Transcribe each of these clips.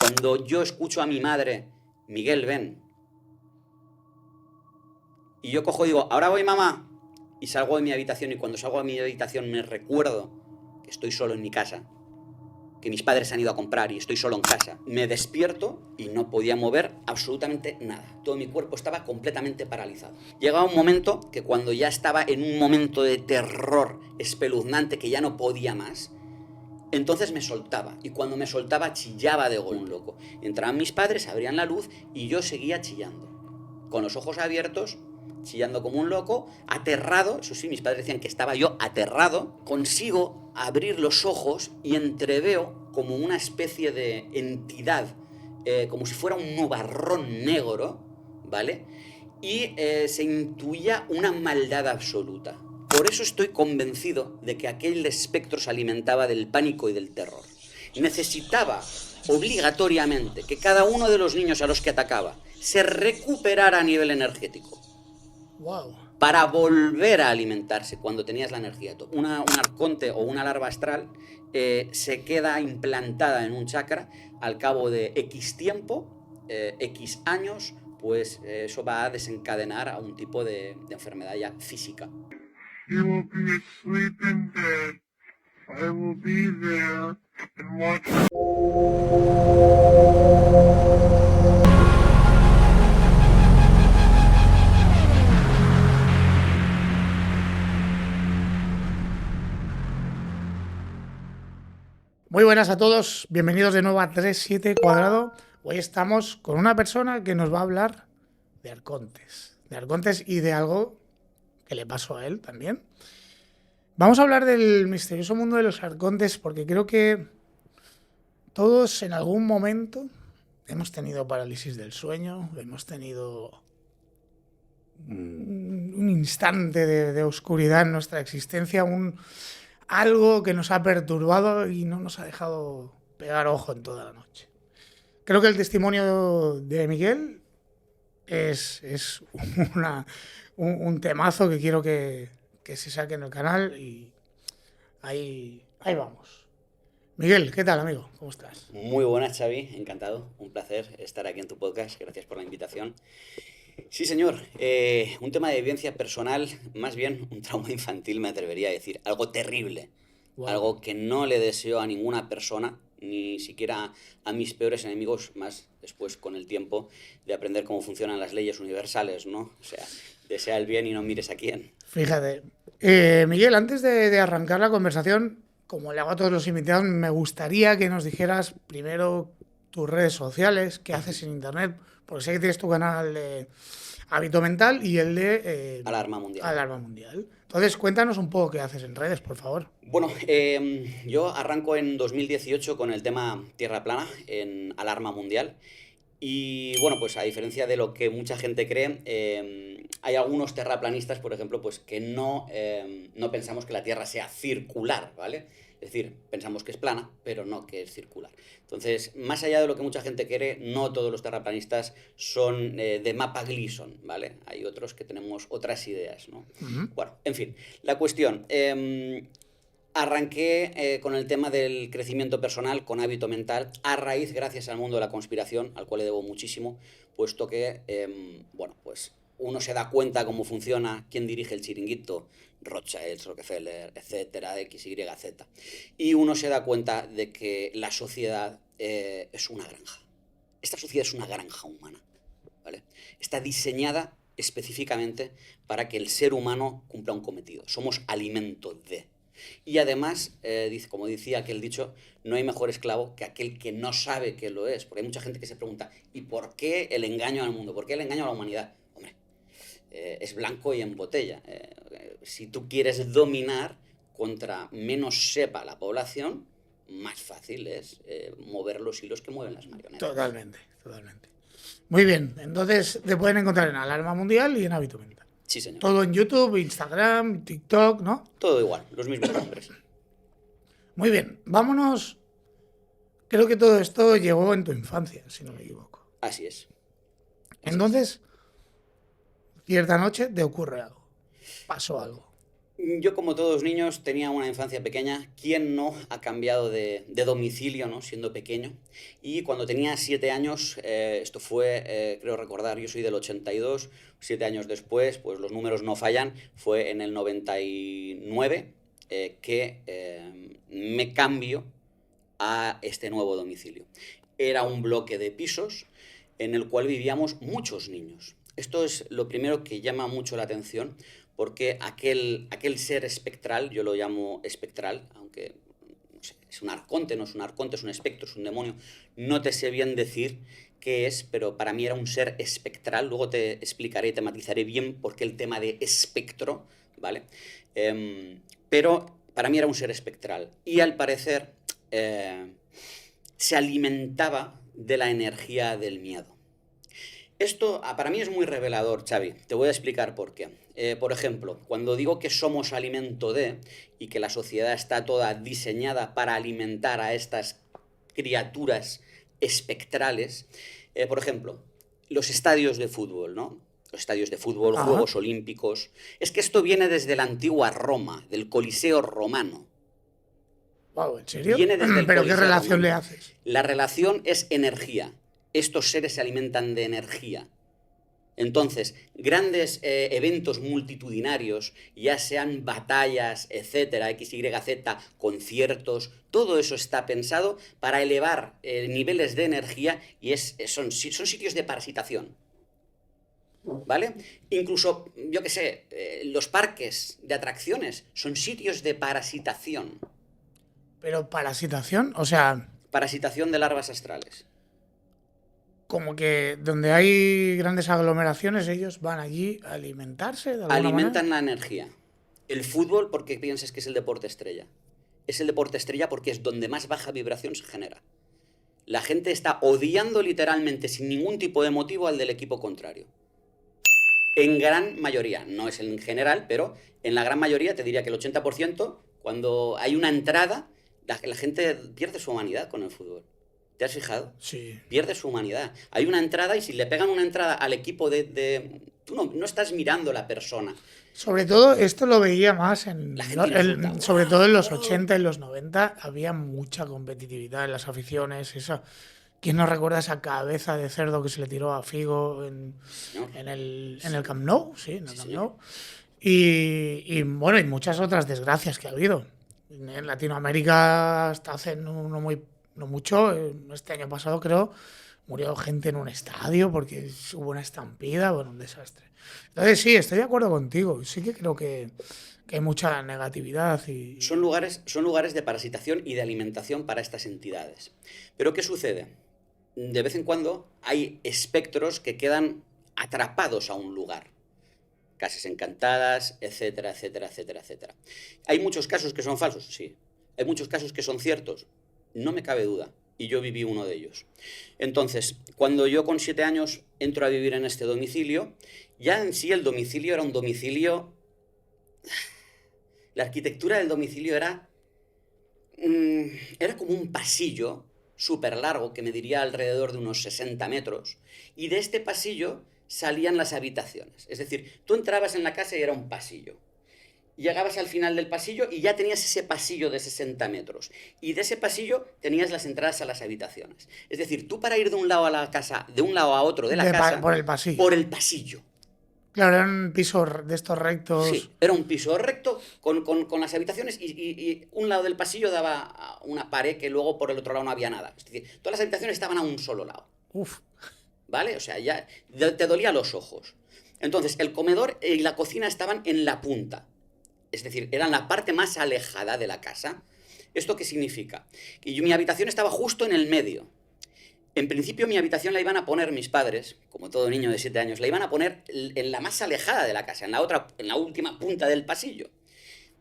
Cuando yo escucho a mi madre, Miguel, ven. Y yo cojo y digo, ahora voy, mamá. Y salgo de mi habitación, y cuando salgo de mi habitación me recuerdo que estoy solo en mi casa, que mis padres han ido a comprar y estoy solo en casa. Me despierto y no podía mover absolutamente nada. Todo mi cuerpo estaba completamente paralizado. Llegaba un momento que cuando ya estaba en un momento de terror espeluznante, que ya no podía más, entonces me soltaba. Y cuando me soltaba chillaba de golpe, un loco. Entraban mis padres, abrían la luz y yo seguía chillando. Con los ojos abiertos, chillando como un loco, aterrado. Eso sí, mis padres decían que estaba yo aterrado. Consigo abrir los ojos y entreveo como una especie de entidad, como si fuera un nubarrón negro, ¿vale? Y se intuía una maldad absoluta. Por eso estoy convencido de que aquel espectro se alimentaba del pánico y del terror. Necesitaba obligatoriamente que cada uno de los niños a los que atacaba se recuperara a nivel energético. Wow. Para volver a alimentarse cuando tenías la energía. Un arconte o una larva astral se queda implantada en un chakra al cabo de X tiempo, X años, pues eso va a desencadenar a un tipo de enfermedad ya física. You will be asleep in bed. I will be there and watch. Muy buenas a todos, bienvenidos de nuevo a 37 Cuadrado. Hoy estamos con una persona que nos va a hablar de arcontes y de algo que le pasó a él también. Vamos a hablar del misterioso mundo de los arcontes porque creo que todos en algún momento hemos tenido parálisis del sueño, hemos tenido un instante de oscuridad en nuestra existencia, algo que nos ha perturbado y no nos ha dejado pegar ojo en toda la noche. Creo que el testimonio de Miguel es un temazo que quiero que se saque en el canal y ahí vamos. Miguel, ¿qué tal, amigo? ¿Cómo estás? Muy buenas, Xavi, encantado, un placer estar aquí en tu podcast, gracias por la invitación. Sí, señor, un tema de vivencia personal, más bien un trauma infantil, me atrevería a decir, algo terrible, Wow. algo que no le deseo a ninguna persona, ni siquiera a mis peores enemigos, más después con el tiempo de aprender cómo funcionan las leyes universales, ¿no? O sea, desea el bien y no mires a quién. Fíjate. Miguel, antes de arrancar la conversación, como le hago a todos los invitados, me gustaría que nos dijeras primero tus redes sociales, qué haces en internet, porque sé que tienes tu canal de Hábito Mental y el de Alarma Mundial. Alarma Mundial. Entonces, cuéntanos un poco qué haces en redes, por favor. Bueno, yo arranco en 2018 con el tema Tierra Plana en Alarma Mundial. Y bueno, pues a diferencia de lo que mucha gente cree, hay algunos terraplanistas, por ejemplo, pues que no pensamos que la Tierra sea circular, ¿vale? Es decir, pensamos que es plana, pero no que es circular. Entonces, más allá de lo que mucha gente cree, no todos los terraplanistas son de mapa Gleason, ¿vale? Hay otros que tenemos otras ideas, ¿no? Uh-huh. Bueno, en fin, la cuestión... Arranqué con el tema del crecimiento personal con Hábito Mental a raíz, gracias al mundo de la conspiración, al cual le debo muchísimo, puesto que, bueno, pues uno se da cuenta cómo funciona, quién dirige el chiringuito, Rothschild, Rockefeller, etcétera, X, Y, Z. Y uno se da cuenta de que la sociedad es una granja. Esta sociedad es una granja humana, ¿vale? Está diseñada específicamente para que el ser humano cumpla un cometido. Somos alimento de... Y además, como decía aquel dicho, no hay mejor esclavo que aquel que no sabe que lo es. Porque hay mucha gente que se pregunta, ¿y por qué el engaño al mundo? ¿Por qué el engaño a la humanidad? Hombre, es blanco y en botella. Si tú quieres dominar contra menos sepa la población, más fácil es mover los hilos que mueven las marionetas. Totalmente. Muy bien, entonces te pueden encontrar en Alarma Mundial y en Hábito Mental. Sí, señor. Todo en YouTube, Instagram, TikTok, ¿no? Todo igual, los mismos nombres. Muy bien, vámonos. Creo que todo esto llegó en tu infancia, si no me equivoco. Así es. Entonces, cierta noche te ocurre algo. Pasó algo. Yo, como todos los niños, tenía una infancia pequeña. ¿Quién no ha cambiado de domicilio, ¿no? Siendo pequeño? Y cuando tenía 7 años, esto fue, creo recordar, yo soy del 82, 7 años después, pues los números no fallan, fue en el 99 que me cambio a este nuevo domicilio. Era un bloque de pisos en el cual vivíamos muchos niños. Esto es lo primero que llama mucho la atención, porque aquel ser espectral, yo lo llamo espectral, aunque no sé, es un arconte, no es un arconte, es un espectro, es un demonio, no te sé bien decir qué es, pero para mí era un ser espectral. Luego te explicaré, te matizaré bien por qué el tema de espectro, ¿vale? Pero para mí era un ser espectral y al parecer se alimentaba de la energía del miedo. Esto para mí es muy revelador, Xavi. Te voy a explicar por qué. Por ejemplo, cuando digo que somos alimento de y que la sociedad está toda diseñada para alimentar a estas criaturas espectrales, por ejemplo, los estadios de fútbol, ¿no? Los estadios de fútbol, Ajá. Juegos Olímpicos. Es que esto viene desde la antigua Roma, del Coliseo romano. Wow, ¿en serio? Viene desde el ¿Pero qué Coliseo relación le romano. haces? La relación es energía. Estos seres se alimentan de energía. Entonces, grandes eventos multitudinarios, ya sean batallas, etcétera, X, Y, Z, conciertos, todo eso está pensado para elevar niveles de energía y son sitios de parasitación. ¿Vale? Incluso, yo qué sé, los parques de atracciones son sitios de parasitación. Pero parasitación, o sea, Parasitación de larvas astrales. como que donde hay grandes aglomeraciones, ellos van allí a alimentarse de alguna Alimentan manera. la energía. El fútbol, porque piensas que es el deporte estrella. Es el deporte estrella porque es donde más baja vibración se genera. La gente está odiando literalmente, sin ningún tipo de motivo, al del equipo contrario. En gran mayoría, no es en general, pero en la gran mayoría te diría que el 80%, cuando hay una entrada, la gente pierde su humanidad con el fútbol. ¿Te has fijado? Sí. Pierde su humanidad. Hay una entrada y si le pegan una entrada al equipo tú no estás mirando a la persona. Sobre todo, esto lo veía más en. La gente insulta. Sobre todo en los 80 y los 90 había mucha competitividad en las aficiones. Eso. ¿Quién no recuerda esa cabeza de cerdo que se le tiró a Figo Señor. en el Camp Nou? Sí, en el Sí, Camp señor. Nou. Y bueno, y muchas otras desgracias que ha habido. En Latinoamérica hasta hace no mucho, este año pasado creo, murió gente en un estadio porque hubo una estampida, bueno, un desastre. Entonces sí, estoy de acuerdo contigo. Sí que creo que hay mucha negatividad y Son lugares de parasitación y de alimentación para estas entidades. Pero ¿qué sucede? De vez en cuando hay espectros que quedan atrapados a un lugar. Casas encantadas, etcétera, etcétera, etcétera, etcétera. ¿Hay muchos casos que son falsos? Sí. ¿Hay muchos casos que son ciertos? No me cabe duda. Y yo viví uno de ellos. Entonces, cuando yo con 7 años entro a vivir en este domicilio, ya en sí el domicilio era un domicilio. La arquitectura del domicilio era como un pasillo súper largo, que mediría alrededor de unos 60 metros, y de este pasillo salían las habitaciones. Es decir, tú entrabas en la casa y era un pasillo. Llegabas al final del pasillo y ya tenías ese pasillo de 60 metros. Y de ese pasillo tenías las entradas a las habitaciones. Es decir, tú para ir de un lado a la casa, de un lado a otro de la casa, por el pasillo. por el pasillo. Claro, eran pisos de estos rectos. Sí, era un piso recto con las habitaciones y un lado del pasillo daba a una pared que luego por el otro lado no había nada. Es decir, todas las habitaciones estaban a un solo lado. Uf. ¿Vale? O sea, ya te dolía los ojos. Entonces, el comedor y la cocina estaban en la punta. Es decir, eran la parte más alejada de la casa. ¿Esto qué significa? Que mi habitación estaba justo en el medio. En principio mi habitación la iban a poner mis padres, como todo niño de 7 años, la iban a poner en la más alejada de la casa, en la última punta del pasillo.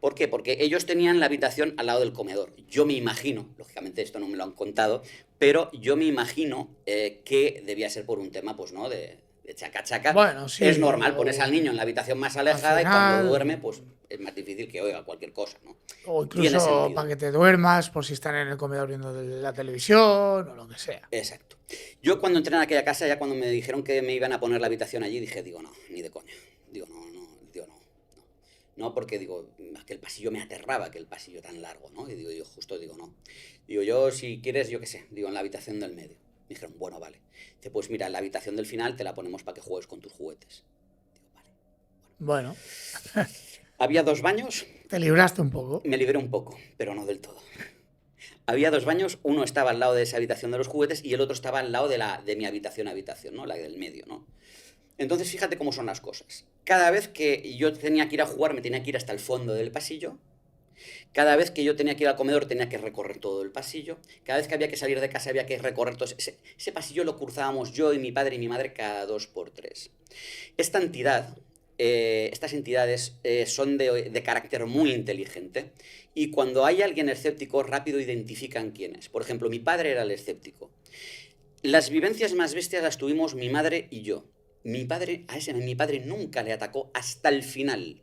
¿Por qué? Porque ellos tenían la habitación al lado del comedor. Yo me imagino, lógicamente esto no me lo han contado, pero yo me imagino que debía ser por un tema, pues, ¿no? De chaca-chaca. Bueno, sí. Es normal, pones al niño en la habitación más alejada y final, cuando duerme, pues es más difícil que oiga cualquier cosa, ¿no? O Tiene incluso sentido. para que te duermas, por si están en el comedor viendo la televisión o lo que sea. Exacto. Yo cuando entré en aquella casa, ya cuando me dijeron que me iban a poner la habitación allí, dije, digo, no, ni de coña. Digo, no. ¿no? Porque digo, que el pasillo me aterraba, que el pasillo tan largo, ¿no? Y digo, yo justo digo, no. Digo, yo si quieres, yo qué sé, digo, en la habitación del medio. Me dijeron, bueno, vale. Dice, pues mira, en la habitación del final te la ponemos para que juegues con tus juguetes. Digo, vale. Bueno, Había 2 baños, te libraste un poco. me libré un poco, pero no del todo. Había 2 baños, uno estaba al lado de esa habitación de los juguetes y el otro estaba al lado de mi habitación, ¿no? La del medio, ¿no? Entonces, fíjate cómo son las cosas. Cada vez que yo tenía que ir a jugar, me tenía que ir hasta el fondo del pasillo. Cada vez que yo tenía que ir al comedor, tenía que recorrer todo el pasillo. Cada vez que había que salir de casa, había que recorrer todo ese pasillo. Lo cruzábamos yo y mi padre y mi madre cada 2 por 3. Esta entidad, estas entidades son de carácter muy inteligente y cuando hay alguien escéptico, rápido identifican quién es. Por ejemplo, mi padre era el escéptico. Las vivencias más bestias las tuvimos mi madre y yo. Mi padre nunca le atacó hasta el final.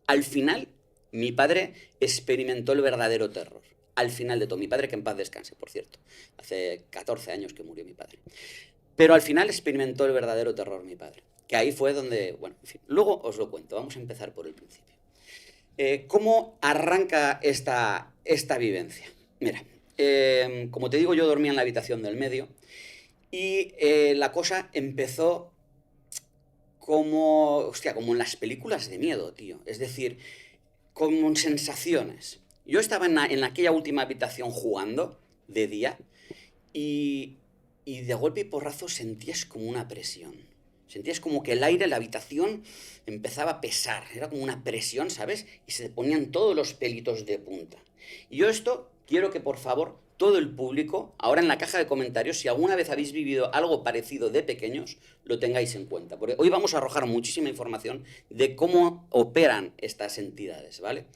Al final, mi padre experimentó el verdadero terror. Al final de todo. Mi padre, que en paz descanse, por cierto. Hace 14 años que murió mi padre. Pero al final experimentó el verdadero terror mi padre. Que ahí fue donde, bueno, en fin. Luego os lo cuento. Vamos a empezar por el principio. ¿Cómo arranca esta vivencia? Mira, como te digo, yo dormía en la habitación del medio y la cosa empezó como en las películas de miedo, tío. Es decir, con sensaciones. Yo estaba en aquella última habitación jugando de día y de golpe y porrazo sentías como una presión. Sentías como que el aire en la habitación empezaba a pesar. Era como una presión, ¿sabes? Y se te ponían todos los pelitos de punta. Y yo esto quiero que, por favor, todo el público, ahora en la caja de comentarios, si alguna vez habéis vivido algo parecido de pequeños, lo tengáis en cuenta. Porque hoy vamos a arrojar muchísima información de cómo operan estas entidades, ¿vale?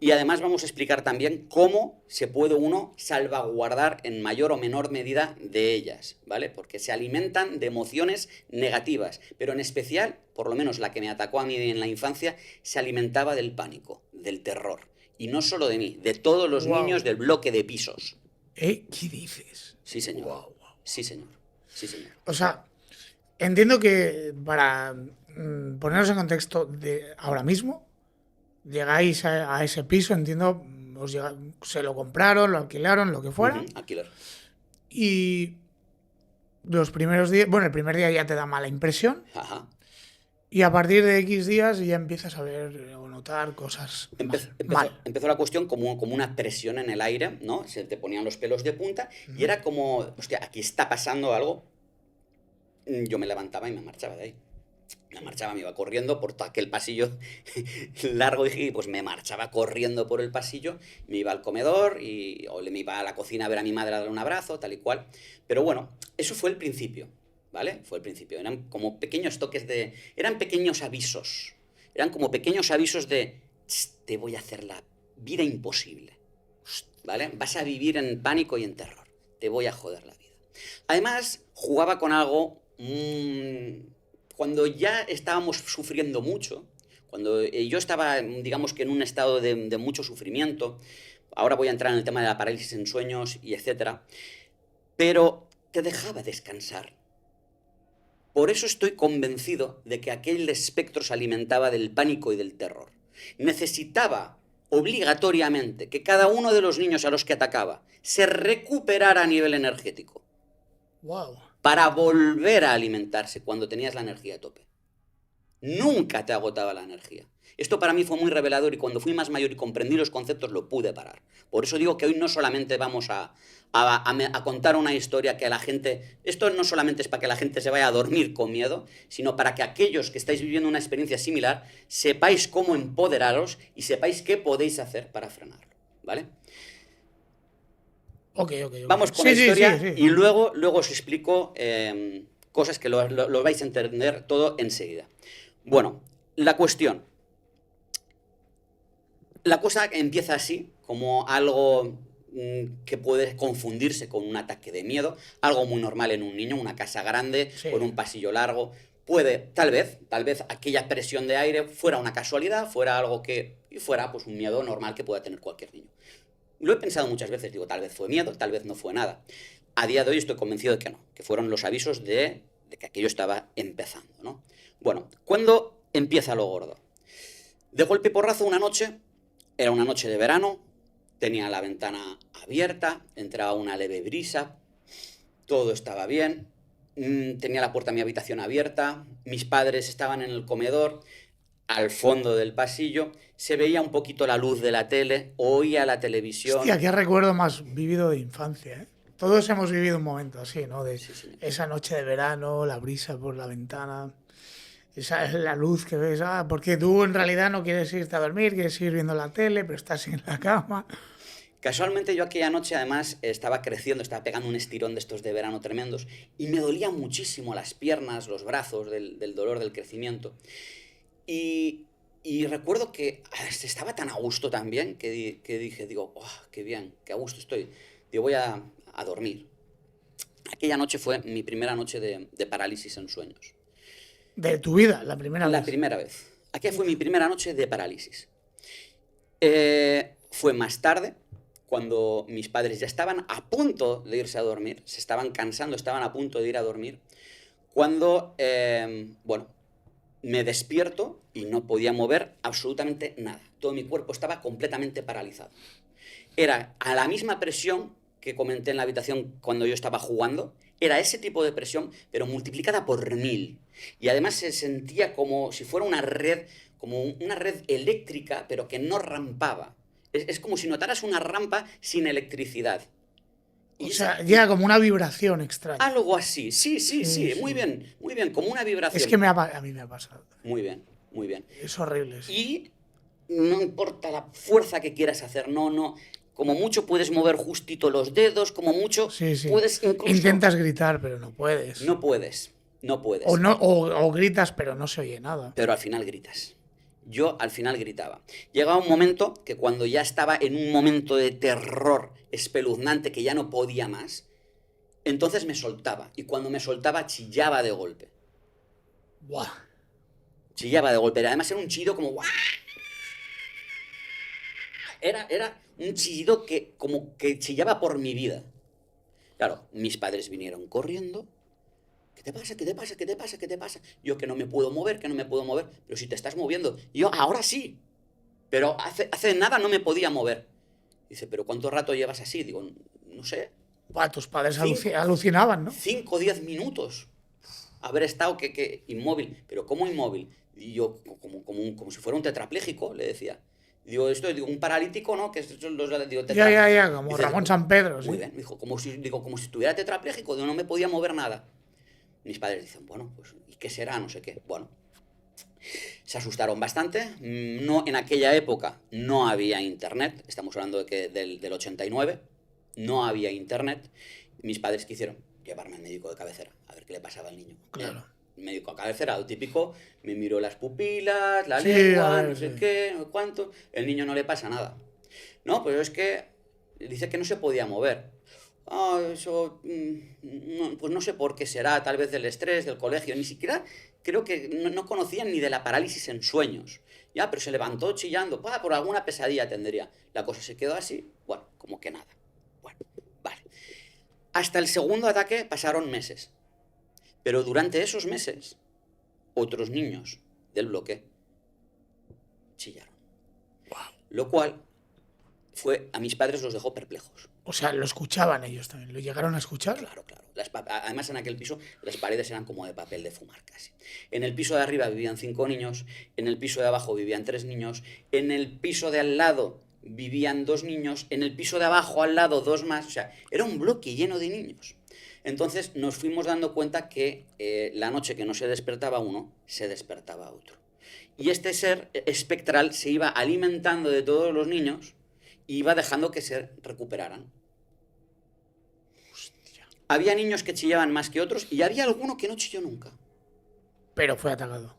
Y además vamos a explicar también cómo se puede uno salvaguardar en mayor o menor medida de ellas, ¿vale? Porque se alimentan de emociones negativas, pero en especial, por lo menos la que me atacó a mí en la infancia, se alimentaba del pánico, del terror. Y no solo de mí, de todos los niños del bloque de pisos. ¿Qué dices? Sí, señor. Wow. Sí, señor. Sí, señor. O sea, entiendo que para ponernos en contexto de ahora mismo, llegáis a ese piso, entiendo, se lo compraron, lo alquilaron, lo que fuera. Alquiler. Y los primeros días, bueno, el primer día ya te da mala impresión. Ajá. Y a partir de X días ya empiezas a ver o notar cosas mal. Empezó la cuestión como una presión en el aire, ¿no? Se te ponían los pelos de punta y era como, hostia, aquí está pasando algo. Yo me levantaba y me marchaba de ahí. Me iba corriendo por todo aquel pasillo largo y pues me marchaba corriendo por el pasillo, me iba al comedor o me iba a la cocina a ver a mi madre a darle un abrazo, tal y cual. Pero bueno, eso fue el principio, ¿vale? Fue el principio. Eran como pequeños toques eran pequeños avisos. Eran como pequeños avisos de, te voy a hacer la vida imposible, ¿vale? Vas a vivir en pánico y en terror. Te voy a joder la vida. Además, jugaba con algo... cuando ya estábamos sufriendo mucho, cuando yo estaba, digamos que en un estado de mucho sufrimiento, ahora voy a entrar en el tema de la parálisis en sueños y etcétera, pero te dejaba descansar. Por eso estoy convencido de que aquel espectro se alimentaba del pánico y del terror. Necesitaba obligatoriamente que cada uno de los niños a los que atacaba se recuperara a nivel energético. Wow. Para volver a alimentarse cuando tenías la energía a tope. Nunca te agotaba la energía. Esto para mí fue muy revelador y cuando fui más mayor y comprendí los conceptos lo pude parar. Por eso digo que hoy no solamente vamos a contar una historia que a la gente... Esto no solamente es para que la gente se vaya a dormir con miedo, sino para que aquellos que estáis viviendo una experiencia similar sepáis cómo empoderaros y sepáis qué podéis hacer para frenarlo, ¿vale? Okay. Vamos con la historia y luego os explico cosas que lo vais a entender todo enseguida. Bueno, la cuestión. La cosa empieza así, como algo que puede confundirse con un ataque de miedo, algo muy normal en un niño, una casa grande, con un pasillo largo. Puede, tal vez aquella presión de aire fuera una casualidad, fuera algo y fuera pues un miedo normal que pueda tener cualquier niño. Lo he pensado muchas veces, digo, tal vez fue miedo, tal vez no fue nada. A día de hoy estoy convencido de que no, que fueron los avisos de que aquello estaba empezando, ¿no? Bueno, ¿cuándo empieza lo gordo? De golpe y porrazo una noche, era una noche de verano, tenía la ventana abierta, entraba una leve brisa, todo estaba bien, tenía la puerta de mi habitación abierta, mis padres estaban en el comedor, al fondo del pasillo, se veía un poquito la luz de la tele, oía la televisión. Hostia, qué recuerdo más vivido de infancia, ¿eh? Todos hemos vivido un momento así, ¿no? De Sí, sí. esa noche de verano, la brisa por la ventana, esa es la luz que ves, porque tú en realidad no quieres irte a dormir, quieres seguir viendo la tele, pero estás en la cama. Casualmente yo aquella noche además estaba creciendo, estaba pegando un estirón de estos de verano tremendos y me dolían muchísimo las piernas, los brazos del dolor del crecimiento. Y, y recuerdo que estaba tan a gusto también que dije, digo, "Oh, qué bien, qué a gusto estoy. Digo, voy a dormir". Aquella noche fue mi primera noche de parálisis en sueños. De tu vida, la primera La vez. primera vez. Aquella fue mi primera noche de parálisis. Fue más tarde, cuando mis padres ya estaban a punto de irse a dormir, se estaban cansando, estaban a punto de ir a dormir, cuando, bueno, me despierto y no podía mover absolutamente nada. Todo mi cuerpo estaba completamente paralizado. Era a la misma presión que comenté en la habitación cuando yo estaba jugando, era ese tipo de presión, pero multiplicada por 1000. Y además se sentía como si fuera una red, como una red eléctrica, pero que no rampaba. Es como si notaras una rampa sin electricidad. O Y sea, llega como una vibración extraña. algo así, sí, Sí, muy sí. bien, como una vibración. Es que a mí me ha pasado. Muy bien, muy bien. Es horrible, sí. Y no importa la fuerza que quieras hacer, no. Como mucho puedes mover justito los dedos, como mucho Sí, sí. puedes incluso... Intentas gritar, pero no puedes. No puedes, no puedes. O gritas, pero no se oye nada. Pero al final gritas. Yo al final gritaba. Llegaba un momento que cuando ya estaba en un momento de terror espeluznante que ya no podía más, entonces me soltaba. Y cuando me soltaba chillaba de golpe. Buah. Chillaba de golpe. Además era un chillido como... ¡guau! Era un chillido que como que chillaba por mi vida. Claro, mis padres vinieron corriendo. ¿Qué te pasa? ¿Qué te pasa? ¿Qué te pasa? ¿Qué te pasa? Yo que no me puedo mover, que no me puedo mover. Pero si te estás moviendo. Y yo, ahora sí. Pero hace nada no me podía mover. Dice, ¿pero cuánto rato llevas así? Digo, no sé. Buah, tus padres Cinco. alucinaban, ¿no? 5 o 10 minutos. Haber estado que inmóvil. ¿Pero cómo inmóvil? Y yo, como si fuera un tetrapléjico, le decía. Digo, digo, un paralítico, ¿no? Que son digo, Ya, como Dice, Ramón San Pedro, sí. muy bien, dijo, como si estuviera tetrapléjico, no me podía mover nada. Mis padres dicen, bueno, pues, ¿y qué será? No sé qué. Bueno, se asustaron bastante. No, en aquella época no había internet, estamos hablando del 89, no había internet. Mis padres quisieron llevarme al médico de cabecera, a ver qué le pasaba al niño. Claro. El médico de cabecera, lo típico, me miró las pupilas, la Sí, lengua, a ver, no sé sí. qué, no sé cuánto. El niño no le pasa nada. No, pero es que dice que no se podía mover. Eso, pues no sé por qué será, tal vez del estrés, del colegio, ni siquiera creo que no conocían ni de la parálisis en sueños. Ya, pero se levantó chillando, por alguna pesadilla tendría. La cosa se quedó así, bueno, como que nada. Bueno, vale. Hasta el segundo ataque pasaron meses. Pero durante esos meses, otros niños del bloque chillaron. Lo cual a mis padres los dejó perplejos. O sea, lo escuchaban ellos también. ¿Lo llegaron a escuchar? Claro. Además, en aquel piso las paredes eran como de papel de fumar casi. En el piso de arriba vivían 5 niños, en el piso de abajo vivían 3 niños, en el piso de al lado vivían 2 niños, en el piso de abajo al lado 2 más. O sea, era un bloque lleno de niños. Entonces nos fuimos dando cuenta que la noche que no se despertaba uno, se despertaba otro. Y este ser espectral se iba alimentando de todos los niños y iba dejando que se recuperaran. Hostia. Había niños que chillaban más que otros y había alguno que no chilló nunca. Pero fue atacado.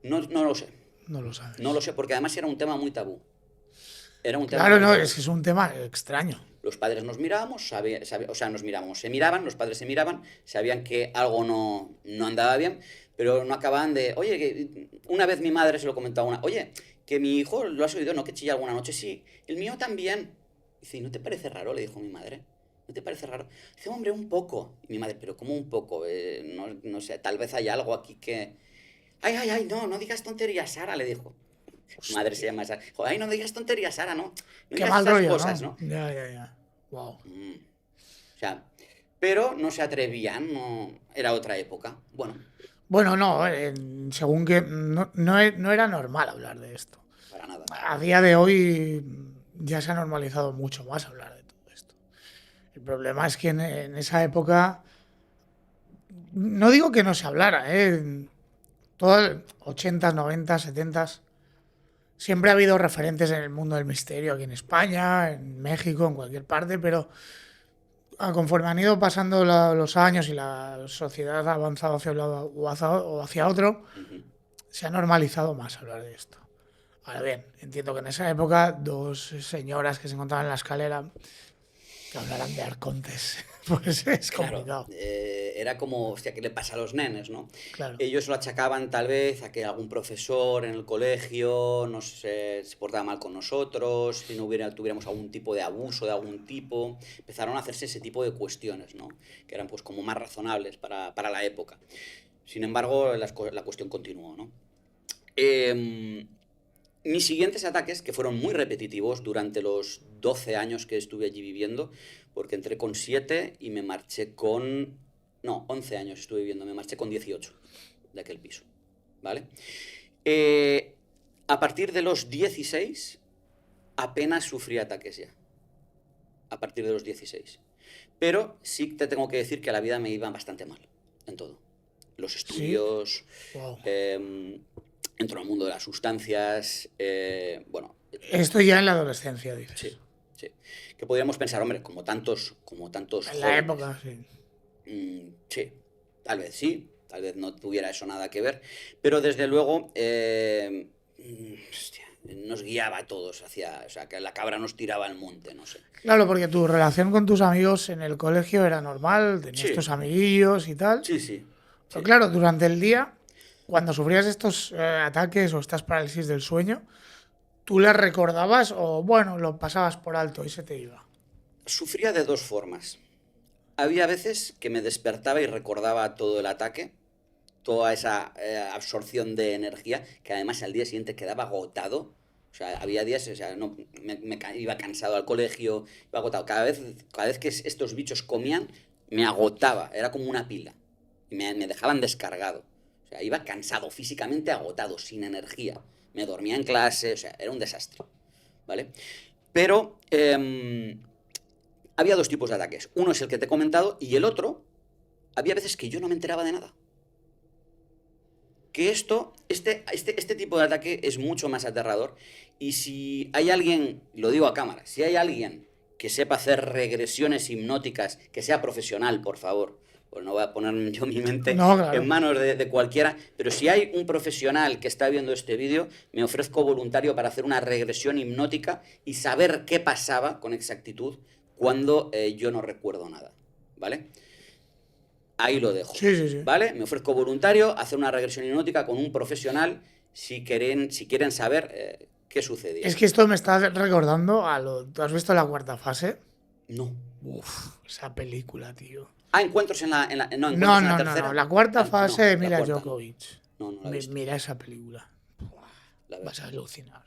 No lo sé. No lo sabes. No lo sé, porque además era un tema muy tabú. Era un tema Claro, muy no, tabú. es que es un tema extraño. Los padres nos mirábamos, o sea, nos mirábamos, se miraban, los padres se miraban, sabían que algo no andaba bien, pero no acababan de... Oye, que una vez mi madre se lo comentó a una, oye, que mi hijo, ¿lo has oído? ¿No? Que chilla alguna noche, sí. El mío también. Dice, ¿no te parece raro? Le dijo mi madre. ¿No te parece raro? Dice, hombre, un poco. Y mi madre, ¿pero cómo un poco? No sé, tal vez hay algo aquí que... Ay, no digas tonterías, Sara, le dijo. Su madre se llama Sara. Joder, ay, no digas tonterías, Sara, no. No Qué digas mal esas rollo, cosas, ¿no? ¿no? Ya. Wow. O sea, pero no se atrevían, no, era otra época. Bueno, Bueno, no, según que no era normal hablar de esto. para nada. A día de hoy ya se ha normalizado mucho más hablar de todo esto. El problema es que en esa época, no digo que no se hablara, todo el 80s, 90s, 70s, siempre ha habido referentes en el mundo del misterio aquí en España, en México, en cualquier parte, pero conforme han ido pasando los años y la sociedad ha avanzado hacia un lado o hacia otro, Ujú. se ha normalizado más hablar de esto. Ahora bien, entiendo que en esa época dos señoras que se encontraban en la escalera que hablaran de arcontes, pues es Claro, complicado. era como, hostia, ¿qué le pasa a los nenes, no? Claro. Ellos lo achacaban tal vez a que algún profesor en el colegio no se portaba mal con nosotros, si no tuviéramos algún tipo de abuso de algún tipo. Empezaron a hacerse ese tipo de cuestiones, ¿no? Que eran pues como más razonables para la época. Sin embargo, la cuestión continuó, ¿no? Em, Mis siguientes ataques, que fueron muy repetitivos durante los 12 años que estuve allí viviendo, porque entré con 7 y me marché con... No, 11 años estuve viviendo, me marché con 18 de aquel piso, ¿vale? Eh, a partir de los 16 apenas sufrí ataques ya, a partir de los 16. Pero sí te tengo que decir que la vida me iba bastante mal, en todo. Los Sí. estudios, Wow. entro al mundo de las sustancias, bueno, Esto ya en la adolescencia, dices. sí, sí. Que podríamos pensar, hombre, como tantos En la jóvenes. época, sí. Sí, tal vez no tuviera eso nada que ver, pero desde luego hostia, nos guiaba a todos hacia, o sea, que la cabra nos tiraba al monte, no sé. Claro, porque tu relación con tus amigos en el colegio era normal, tenías Sí, tus amiguillos y tal. sí, sí, Pero sí. claro, durante el día, cuando sufrías estos ataques o estas parálisis del sueño, ¿tú les recordabas o bueno, lo pasabas por alto y se te iba? Sufría de dos formas. Había veces que me despertaba y recordaba todo el ataque, toda esa absorción de energía, que además al día siguiente quedaba agotado. O sea, había días, o sea, no, iba cansado al colegio, iba agotado. Cada vez que estos bichos comían, me agotaba, era como una pila. Y me dejaban descargado. O sea, iba cansado, físicamente agotado, sin energía. Me dormía en clase, o sea, era un desastre. ¿Vale? Pero había dos tipos de ataques. Uno es el que te he comentado y el otro, había veces que yo no me enteraba de nada. Que este tipo de ataque es mucho más aterrador. Y si hay alguien, lo digo a cámara, si hay alguien que sepa hacer regresiones hipnóticas, que sea profesional, por favor, pues no voy a poner yo mi mente No, claro. en manos de cualquiera, pero si hay un profesional que está viendo este vídeo, me ofrezco voluntario para hacer una regresión hipnótica y saber qué pasaba con exactitud cuando yo no recuerdo nada, ¿vale? Ahí lo dejo, Sí. ¿vale? Me ofrezco voluntario a hacer una regresión hipnótica con un profesional si quieren saber qué sucedía. Es que esto me está recordando a lo... ¿Tú has visto la cuarta fase? No. Uf, esa película, tío. Ah, encuentros en la... no, encuentros No, en la no, tercera. no. La cuarta Ah, fase no, de la Mila cuarta no. Djokovic. No, no la he visto. Mira esa película. La Vas a verdad. alucinar.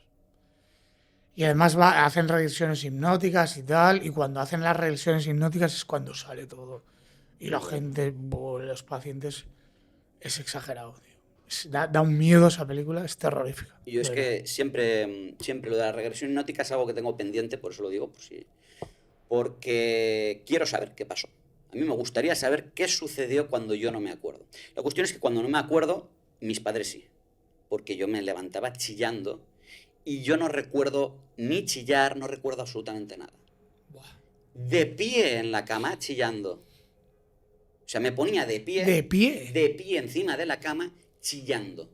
Y además hacen regresiones hipnóticas y tal. Y cuando hacen las regresiones hipnóticas es cuando sale todo. Y la gente, los pacientes, es exagerado, tío. Da un miedo esa película, es terrorífica. Y yo es de verdad. que siempre lo de la regresión hipnótica es algo que tengo pendiente, por eso lo digo, pues sí. Porque quiero saber qué pasó. A mí me gustaría saber qué sucedió cuando yo no me acuerdo. La cuestión es que cuando no me acuerdo, mis padres sí. Porque yo me levantaba chillando y yo no recuerdo ni chillar, no recuerdo absolutamente nada. Buah. De pie en la cama chillando. O sea, me ponía de pie. De pie. De pie encima de la cama chillando.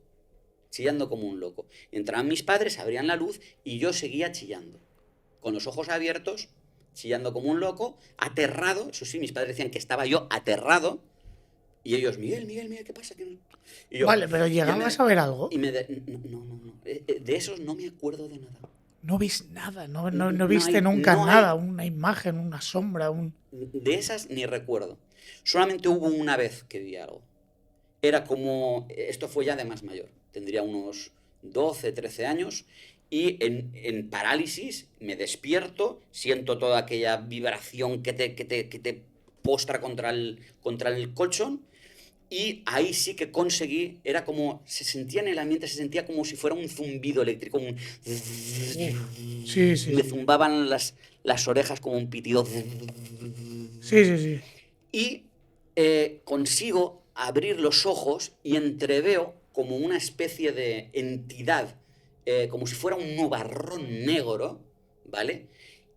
Chillando como un loco. Entraban mis padres, abrían la luz y yo seguía chillando. Con los ojos abiertos, chillando como un loco, aterrado. Eso sí, mis padres decían que estaba yo aterrado. Y ellos, Miguel, ¿qué pasa? Y yo, Vale, pero ¿llegabas a ver algo? No. De esos no me acuerdo de nada. No viste nada, no No viste hay- nunca no hay- nada, una imagen, una sombra, De esas ni recuerdo. Solamente hubo una vez que vi algo. Era como... Esto fue ya de más mayor. Tendría unos 12, 13 años, y en parálisis me despierto, siento toda aquella vibración que te postra contra el colchón, y ahí sí que conseguí, era como, se sentía en el ambiente, se sentía como si fuera un zumbido eléctrico, Sí, sí, me sí. zumbaban las orejas como un pitido. Sí, sí, sí. Y consigo abrir los ojos y entreveo como una especie de entidad, como si fuera un nubarrón negro, ¿vale?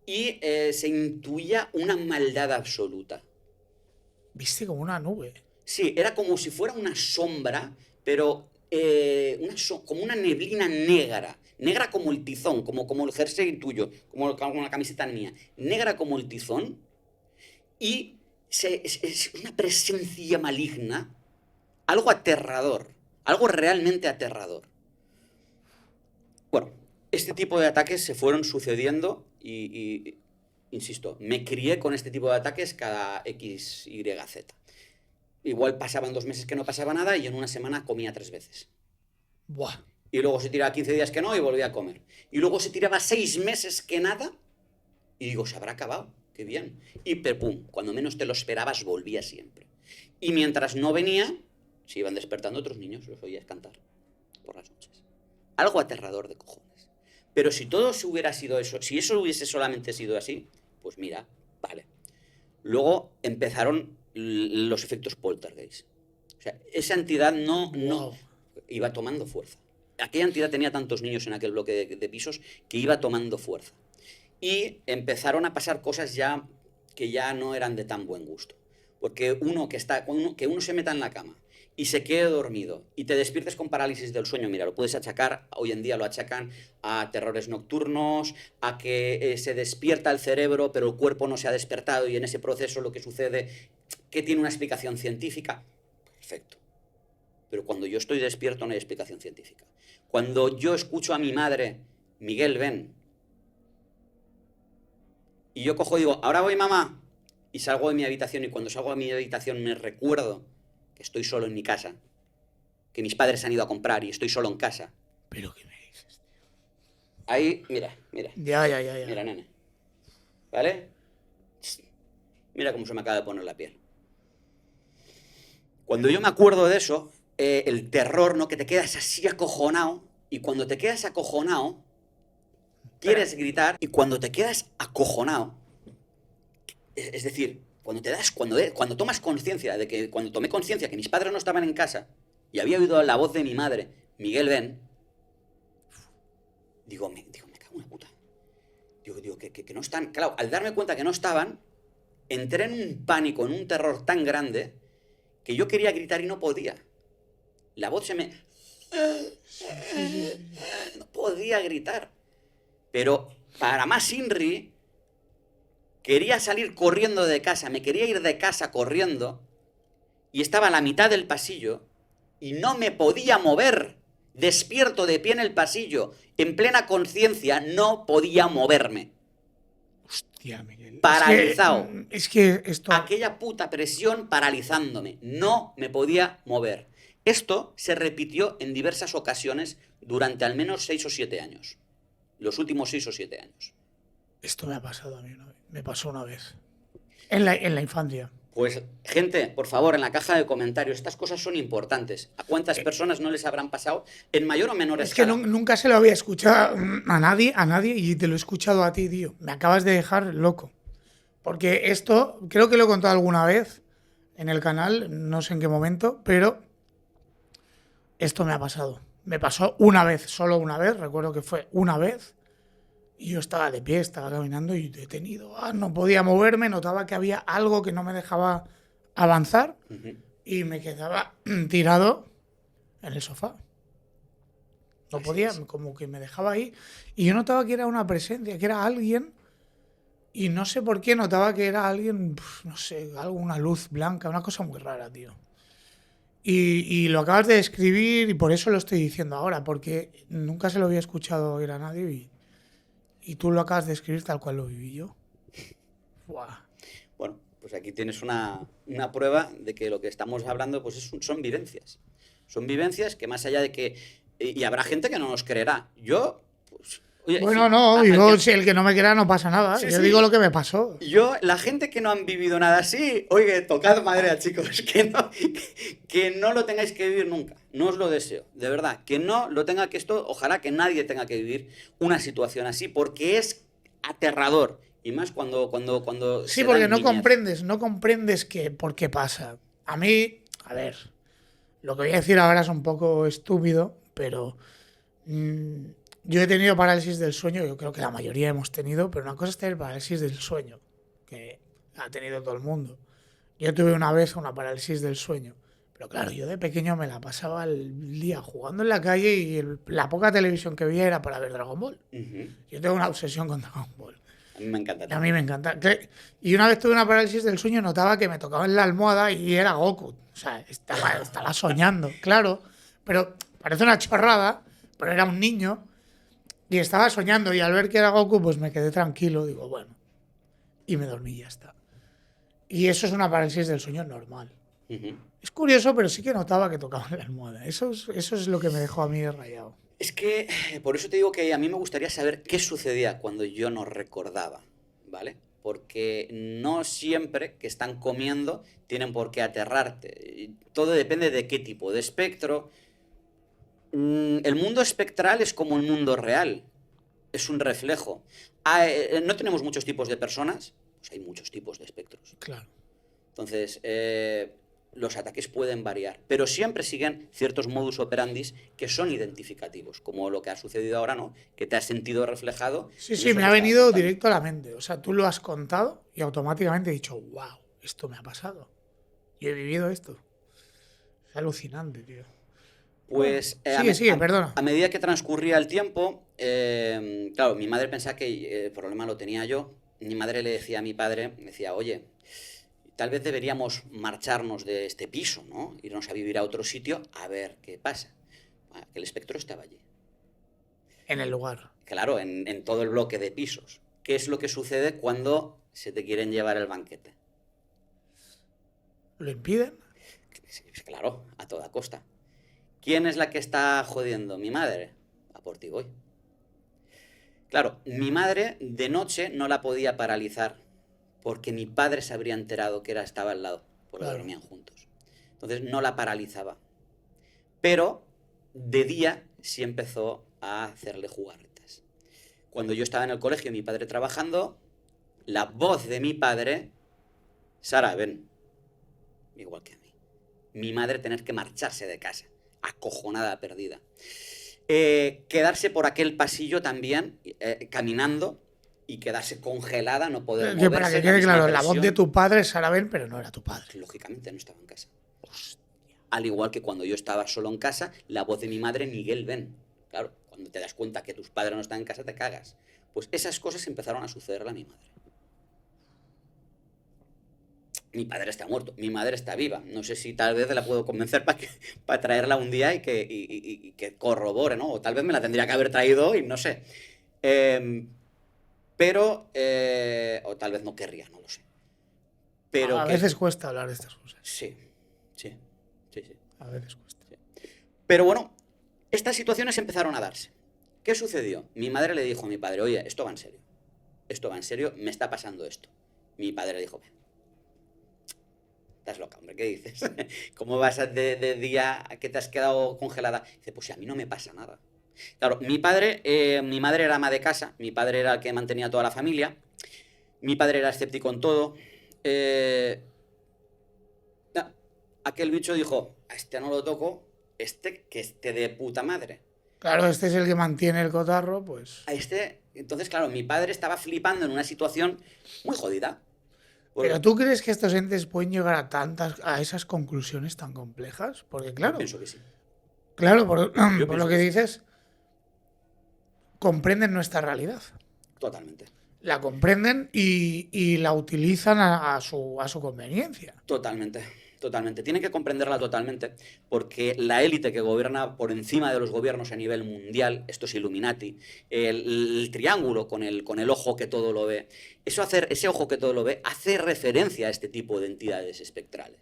Y se intuía una maldad absoluta. Viste como una nube. Sí, era como si fuera una sombra, pero como una neblina negra. Negra como el tizón, como el jersey tuyo, como la camiseta mía. Negra como el tizón. Y es una presencia maligna, algo aterrador, algo realmente aterrador. Bueno, este tipo de ataques se fueron sucediendo insisto, me crié con este tipo de ataques cada X, Y, Z. Igual pasaban 2 meses que no pasaba nada y en una semana comía 3 veces. Buah. Y luego se tiraba 15 días que no y volvía a comer. Y luego se tiraba 6 meses que nada y digo, se habrá acabado, qué bien. Y pum, cuando menos te lo esperabas volvía siempre. Y mientras no venía, se iban despertando otros niños, los oías cantar por las noches. Algo aterrador de cojones. Pero si todo se hubiera sido eso, si eso hubiese solamente sido así, pues mira, vale. Luego empezaron los efectos poltergeist. O sea, esa entidad no Wow. iba tomando fuerza. Aquella entidad tenía tantos niños en aquel bloque de pisos que iba tomando fuerza. Y empezaron a pasar cosas ya que ya no eran de tan buen gusto. Porque que uno se meta en la cama y se quede dormido y te despiertes con parálisis del sueño, mira, lo puedes achacar, hoy en día lo achacan a terrores nocturnos, a que se despierta el cerebro pero el cuerpo no se ha despertado y en ese proceso lo que sucede, que tiene una explicación científica. Perfecto. Pero cuando yo estoy despierto no hay explicación científica. Cuando yo escucho a mi madre, Miguel, ven, y yo cojo y digo, ahora voy, mamá, y salgo de mi habitación, y cuando salgo de mi habitación me recuerdo que estoy solo en mi casa, que mis padres han ido a comprar y estoy solo en casa. Pero qué me dices. Ahí, mira, Ya. mira, nene. ¿Vale? Mira cómo se me acaba de poner la piel. Cuando yo me acuerdo de eso, el terror, ¿no? Que te quedas así acojonado, y cuando te quedas acojonado, quieres gritar, y cuando te quedas acojonado, es decir, cuando tomas conciencia de que, cuando tomé conciencia que mis padres no estaban en casa y había oído la voz de mi madre, Miguel, ven, digo, me cago en la puta. Digo, que no están. Claro, al darme cuenta que no estaban, entré en un pánico, en un terror tan grande que yo quería gritar y no podía. La voz se me... No podía gritar. Pero para más Inri, quería salir corriendo de casa, me quería ir de casa corriendo y estaba a la mitad del pasillo y no me podía mover. Despierto de pie en el pasillo, en plena conciencia, no podía moverme. Hostia, Miguel. Paralizado. Es que esto. Aquella puta presión paralizándome. No me podía mover. Esto se repitió en diversas ocasiones durante al menos 6 o 7 años. Los últimos 6 o 7 años. Esto me ha pasado a mí una vez. Me pasó una vez. En la infancia. Pues, gente, por favor, en la caja de comentarios, estas cosas son importantes. ¿A cuántas personas no les habrán pasado en mayor o menor Es que escala? nunca se lo había escuchado a nadie, y te lo he escuchado a ti, tío. Me acabas de dejar loco. Porque esto, creo que lo he contado alguna vez en el canal, no sé en qué momento, pero esto me ha pasado. Me pasó una vez, solo una vez, recuerdo que fue una vez. Y yo estaba de pie, estaba caminando y detenido. No podía moverme, notaba que había algo que no me dejaba avanzar y me quedaba tirado en el sofá. No podía, como que me dejaba ahí. Y yo notaba que era una presencia, que era alguien. Y no sé por qué notaba que era alguien, no sé, una luz blanca, una cosa muy rara, tío. Y lo acabas de describir y por eso lo estoy diciendo ahora, porque nunca se lo había escuchado oír a nadie y tú lo acabas de escribir tal cual lo viví yo. Buah. Bueno, pues aquí tienes una prueba de que lo que estamos hablando pues son vivencias. Son vivencias que más allá de que Y habrá gente que no nos creerá. Yo, pues, oye, Bueno, sí, no, a- digo, al si el que no me crea no pasa nada. Sí, Yo sí. digo lo que me pasó. la gente que no han vivido nada así, oye, tocad madera, chicos, que no lo tengáis que vivir nunca. No os lo deseo, de verdad. Que no lo tenga que esto, ojalá que nadie tenga que vivir una situación así, porque es aterrador. Y más cuando Sí, se da porque en no niñez. comprendes que por qué pasa. A mí, a ver, lo que voy a decir ahora es un poco estúpido, pero mm, yo he tenido parálisis del sueño, yo creo que la mayoría hemos tenido, pero una cosa es tener parálisis del sueño, que ha tenido todo el mundo. Yo tuve una vez una parálisis del sueño, pero claro, yo de pequeño me la pasaba el día jugando en la calle y la poca televisión que veía era para ver Dragon Ball. Ujú. Yo tengo una obsesión con Dragon Ball. A mí me encanta A mí también. me encanta. Y una vez tuve una parálisis del sueño, notaba que me tocaba en la almohada y era Goku. O sea, estaba soñando, claro. Pero parece una chorrada, pero era un niño y estaba soñando. Y al ver que era Goku, pues me quedé tranquilo. Digo, bueno. Y me dormí y ya está. Y eso es una parálisis del sueño normal. Ujú. Es curioso, pero sí que notaba que tocaba en la almohada. Eso es lo que me dejó a mí rayado. Es que por eso te digo que a mí me gustaría saber qué sucedía cuando yo no recordaba, ¿vale? Porque no siempre que están comiendo tienen por qué aterrarte. Y todo depende de qué tipo de espectro. El mundo espectral es como el mundo real, es un reflejo. No tenemos muchos tipos de personas, pues hay muchos tipos de espectros. Claro. Entonces, los ataques pueden variar, pero siempre siguen ciertos modus operandis que son identificativos, como lo que ha sucedido ahora, ¿no? Que te has sentido reflejado. Sí, en sí, eso me que ha estaba venido contando. directo a la mente. O sea, tú lo has contado y automáticamente he dicho, wow, esto me ha pasado. Yo he vivido esto. Es alucinante, tío. Bueno, Pues sigue, perdona. a medida que transcurría el tiempo, claro, mi madre pensaba que el problema lo tenía yo. Mi madre le decía a mi padre, decía, oye, tal vez deberíamos marcharnos de este piso, ¿no? Irnos a vivir a otro sitio a ver qué pasa. Ah, que el espectro estaba allí. En el lugar. Claro, en todo el bloque de pisos. ¿Qué es lo que sucede cuando se te quieren llevar el banquete? ¿Lo impiden? Sí, claro, a toda costa. ¿Quién es la que está jodiendo? Mi madre. A por ti voy. Claro, mi madre de noche no la podía paralizar porque mi padre se habría enterado que estaba al lado, porque Claro. dormían juntos. Entonces no la paralizaba. Pero de día sí empezó a hacerle jugarretas. Cuando yo estaba en el colegio, mi padre trabajando, la voz de mi padre, Sara, ven, igual que a mí. Mi madre tener que marcharse de casa, acojonada, perdida. Quedarse por aquel pasillo también, caminando, y quedarse congelada, no poder Que moverse. para que la quede misma claro, la voz presión. de tu padre es Sarabel, pero no era tu padre. Lógicamente no estaba en casa. Al igual que cuando yo estaba solo en casa, la voz de mi madre, Miguel, ven. Claro, cuando te das cuenta que tus padres no están en casa, te cagas. Pues esas cosas empezaron a sucederle a mi madre. Mi padre está muerto, mi madre está viva. No sé si tal vez la puedo convencer para traerla un día y que corrobore, ¿no? O tal vez me la tendría que haber traído hoy, no sé. O tal vez no querría, no lo sé. Pero A que veces cuesta hablar de estas cosas. sí, sí, sí, sí. A veces cuesta. Pero bueno, estas situaciones empezaron a darse. ¿Qué sucedió? Mi madre le dijo a mi padre, oye, esto va en serio. Esto va en serio, me está pasando esto. Mi padre le dijo, estás loca, hombre, ¿qué dices? ¿Cómo vas de día a que te has quedado congelada? Dice, pues si a mí no me pasa nada. Claro, mi madre era ama de casa, mi padre era el que mantenía toda la familia, mi padre era escéptico en todo. Aquel bicho dijo, a este no lo toco, que esté de puta madre. Claro, este es el que mantiene el cotarro, pues. Entonces, claro, mi padre estaba flipando en una situación muy jodida. Pero ¿tú crees que estos entes pueden llegar a esas conclusiones tan complejas? Porque Yo claro, pienso que sí. claro, por pienso lo que que sí. dices, comprenden nuestra realidad. Totalmente. La comprenden y la utilizan a su conveniencia. Totalmente. Totalmente. Tienen que comprenderla totalmente porque la élite que gobierna por encima de los gobiernos a nivel mundial, esto es Illuminati, el triángulo con el ojo que todo lo ve, ese ojo que todo lo ve hace referencia a este tipo de entidades espectrales.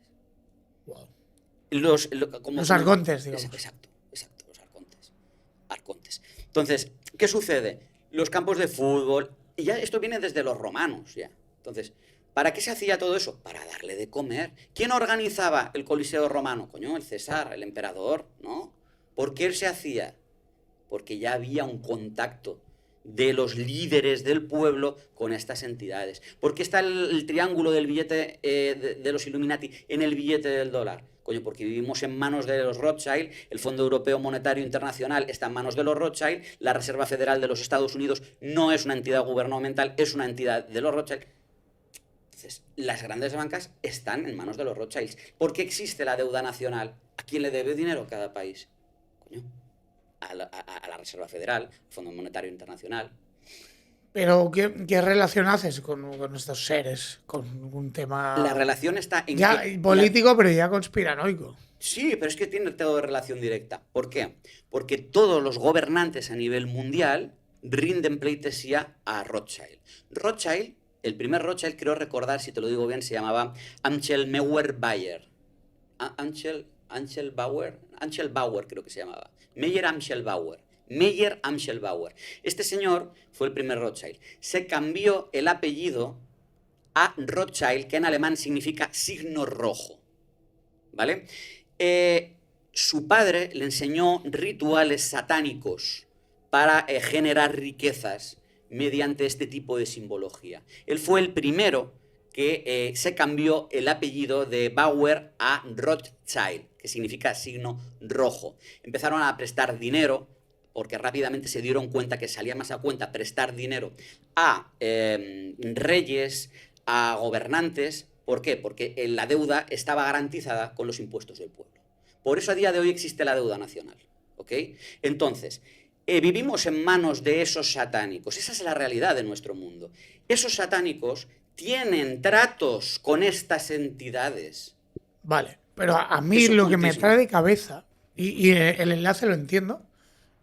Wow. Los arcontes, digamos. Exacto, los arcontes. arcontes. Entonces, ¿qué sucede? Los campos de fútbol, y ya esto viene desde los romanos, ya. Entonces, ¿para qué se hacía todo eso? Para darle de comer. ¿Quién organizaba el Coliseo romano? Coño, el César, el emperador, ¿no? ¿Por qué se hacía? Porque ya había un contacto de los líderes del pueblo con estas entidades. ¿Por qué está el triángulo del billete de los Illuminati en el billete del dólar? Coño, porque vivimos en manos de los Rothschild, el Fondo Europeo Monetario Internacional está en manos de los Rothschild, la Reserva Federal de los Estados Unidos no es una entidad gubernamental, es una entidad de los Rothschild. Entonces, las grandes bancas están en manos de los Rothschilds. ¿Por qué existe la deuda nacional? ¿A quién le debe dinero cada país? Coño, a la Reserva Federal, al Fondo Monetario Internacional. Pero, ¿qué relación haces con estos seres? Con un tema La relación está en ya que político, pero ya conspiranoico. Sí, pero es que tiene todo relación directa. ¿Por qué? Porque todos los gobernantes a nivel mundial rinden pleitesía a Rothschild. Rothschild, el primer Rothschild, creo recordar, si te lo digo bien, se llamaba Amschel Meuer Bayer. Amschel Bauer creo que se llamaba. Meyer Amschel Bauer. Meyer Amschel Bauer. Este señor fue el primer Rothschild. Se cambió el apellido a Rothschild, que en alemán significa signo rojo. ¿Vale? Su padre le enseñó rituales satánicos para generar riquezas mediante este tipo de simbología. Él fue el primero que se cambió el apellido de Bauer a Rothschild, que significa signo rojo. Empezaron a prestar dinero, porque rápidamente se dieron cuenta que salía más a cuenta prestar dinero a reyes, a gobernantes. ¿Por qué? Porque la deuda estaba garantizada con los impuestos del pueblo. Por eso a día de hoy existe la deuda nacional. ¿Ok? Entonces, vivimos en manos de esos satánicos. Esa es la realidad de nuestro mundo. Esos satánicos tienen tratos con estas entidades. Vale, pero a mí Es lo que me ocultismo. trae de cabeza, y el enlace lo entiendo,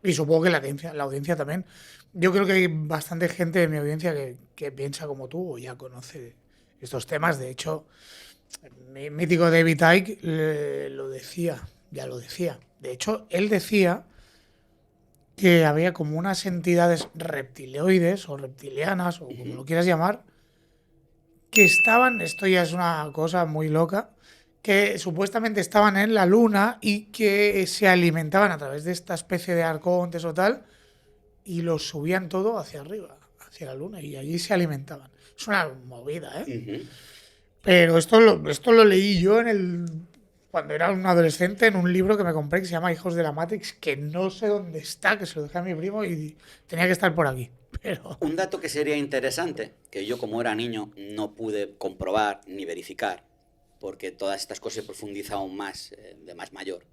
y supongo que la audiencia también. Yo creo que hay bastante gente de mi audiencia que piensa como tú o ya conoce estos temas. De hecho, mi mítico David Icke lo decía, ya lo decía. De hecho, él decía que había como unas entidades reptiloides o reptilianas o como lo quieras llamar, que estaban, esto ya es una cosa muy loca, que supuestamente estaban en la luna y que se alimentaban a través de esta especie de arcontes o tal y los subían todo hacia arriba, hacia la luna y allí se alimentaban. Es una movida, ¿eh? Ujú. Pero esto lo leí yo cuando era un adolescente en un libro que me compré que se llama Hijos de la Matrix, que no sé dónde está, que se lo dejé a mi primo y tenía que estar por aquí. Pero Un dato que sería interesante, que yo como era niño no pude comprobar ni verificar, porque todas estas cosas se profundizan aún más de más mayor,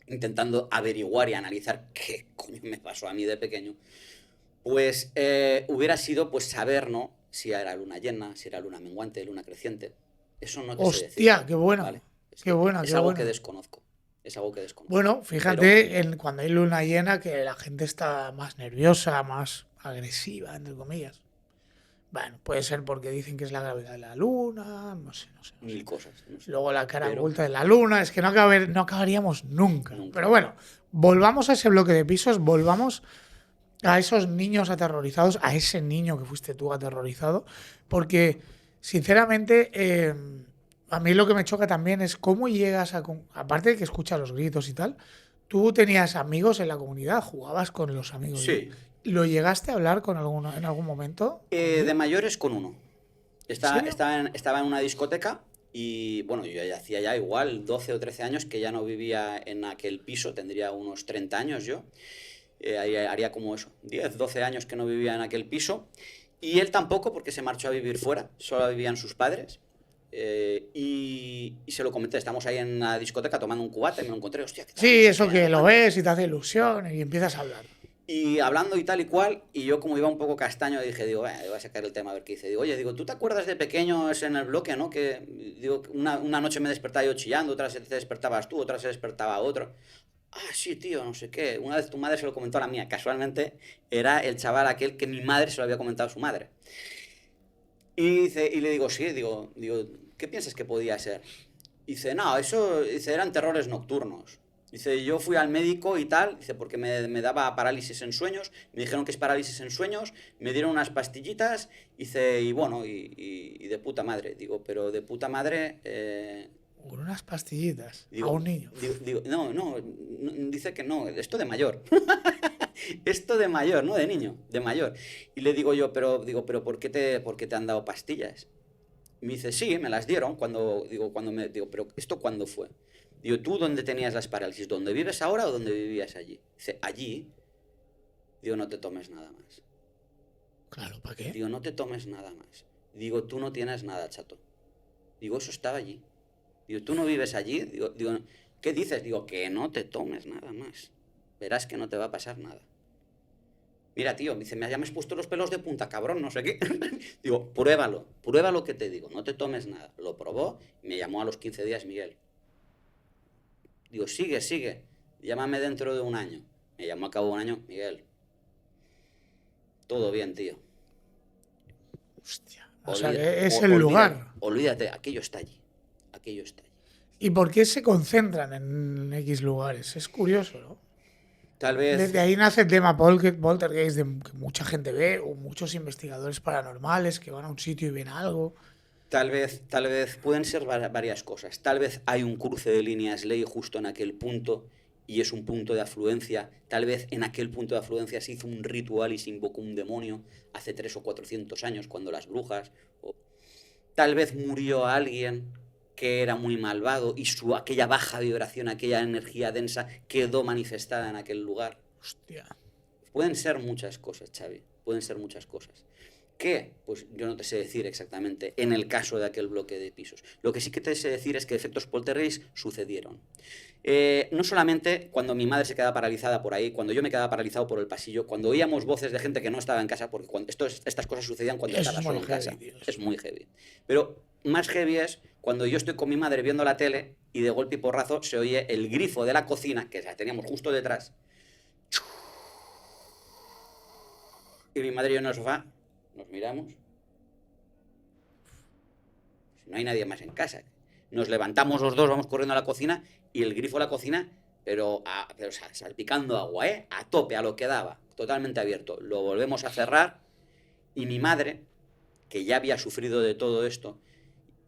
intentando averiguar y analizar qué coño me pasó a mí de pequeño, pues hubiera sido pues saber, ¿no? Si era luna llena, si era luna menguante, luna creciente. Eso no te sé decir. hostia, qué buena. ¿Vale? Es Qué que buena, es qué algo buena. que desconozco. Es algo que desconozco. Bueno, Pero fíjate cuando hay luna llena que la gente está más nerviosa, más agresiva, entre comillas. Bueno, puede ser porque dicen que es la gravedad de la luna, no sé. mil cosas. No sé. Luego la cara Pero oculta de la luna, es que no acabaríamos nunca. Nunca. Pero bueno, volvamos a ese bloque de pisos, volvamos a esos niños aterrorizados, a ese niño que fuiste tú aterrorizado, porque sinceramente a mí lo que me choca también es cómo llegas aparte de que escuchas los gritos y tal, tú tenías amigos en la comunidad, jugabas con los amigos. sí. ¿Lo llegaste a hablar con alguno en algún momento? De mayores con uno. serio? Estaba en una discoteca y bueno, yo ya hacía ya igual 12 o 13 años que ya no vivía en aquel piso, tendría unos 30 años yo. Haría como eso, 10, 12 años que no vivía en aquel piso. Y él tampoco, porque se marchó a vivir fuera, solo vivían sus padres. Y se lo comenté, estamos ahí en la discoteca tomando un cubate y me lo encontré, hostia, ¿qué tal? Sí, No sé eso qué, que lo tal. ves y te hace ilusión y empiezas a hablar. Y hablando y tal y cual, y yo como iba un poco castaño, dije, digo, voy a sacar el tema a ver qué dice. Digo, oye, digo, ¿tú te acuerdas de pequeño es en el bloque, no? Que, digo, una noche me despertaba yo chillando, otra vez te despertabas tú, otra vez se despertaba otro. Ah, sí, tío, no sé qué. Una vez tu madre se lo comentó a la mía. Casualmente era el chaval aquel que mi madre se lo había comentado a su madre. Y le digo, sí, digo, ¿qué piensas que podía ser? Y dice, no, eso, dice, eran terrores nocturnos. Dice, yo fui al médico y tal, dice, porque me daba parálisis en sueños, me dijeron que es parálisis en sueños, me dieron unas pastillitas, dice, y bueno, y de puta madre. Digo, pero de puta madre... Con unas pastillitas a digo, un niño. no, dice que no, esto de mayor. Esto de mayor, no de niño, de mayor. Y le digo yo, pero ¿por qué te han dado pastillas? Y me dice, sí, me las dieron digo, pero ¿esto cuándo fue? Digo, ¿tú dónde tenías las parálisis? ¿Dónde vives ahora o dónde vivías allí? Dice, allí. Digo, no te tomes nada más. Claro, ¿para qué? Digo, no te tomes nada más. Digo, tú no tienes nada, chato. Digo, eso estaba allí. Digo, ¿tú no vives allí? Digo, ¿qué dices? Digo, que no te tomes nada más. Verás que no te va a pasar nada. Mira, tío, me dice, ya me has puesto los pelos de punta, cabrón, no sé qué. Digo, prueba lo que te digo, no te tomes nada. Lo probó y me llamó a los 15 días Miguel. Digo, sigue, llámame dentro de un año. Me llamó a cabo de un año, Miguel. Todo bien, tío. Hostia. O sea, que es el Olvídate, lugar. olvídate, aquello está allí. Aquello está allí. ¿Y por qué se concentran en X lugares? Es curioso, ¿no? Tal vez... Desde ahí nace el tema poltergeist, que mucha gente ve, o muchos investigadores paranormales que van a un sitio y ven algo. Tal vez pueden ser varias cosas. Tal vez hay un cruce de líneas ley justo en aquel punto y es un punto de afluencia. Tal vez en aquel punto de afluencia se hizo un ritual y se invocó un demonio hace 300 o 400 años cuando las brujas... Tal vez murió alguien que era muy malvado y aquella baja vibración, aquella energía densa quedó manifestada en aquel lugar. Hostia. Pueden ser muchas cosas, Xavi. Pueden ser muchas cosas. ¿Qué? Pues yo no te sé decir exactamente en el caso de aquel bloque de pisos. Lo que sí que te sé decir es que efectos poltergeist sucedieron. No solamente cuando mi madre se quedaba paralizada por ahí, cuando yo me quedaba paralizado por el pasillo, cuando oíamos voces de gente que no estaba en casa, porque estas cosas sucedían cuando Eso estaba es solo muy en casa. heavy, tío. Es muy heavy. Pero más heavy es cuando yo estoy con mi madre viendo la tele y de golpe y porrazo se oye el grifo de la cocina, que la teníamos justo detrás, y mi madre y yo en el sofá nos miramos. No hay nadie más en casa. Nos levantamos los dos, vamos corriendo a la cocina y el grifo de la cocina, pero salpicando agua, a tope, a lo que daba, totalmente abierto. Lo volvemos a cerrar y mi madre, que ya había sufrido de todo esto,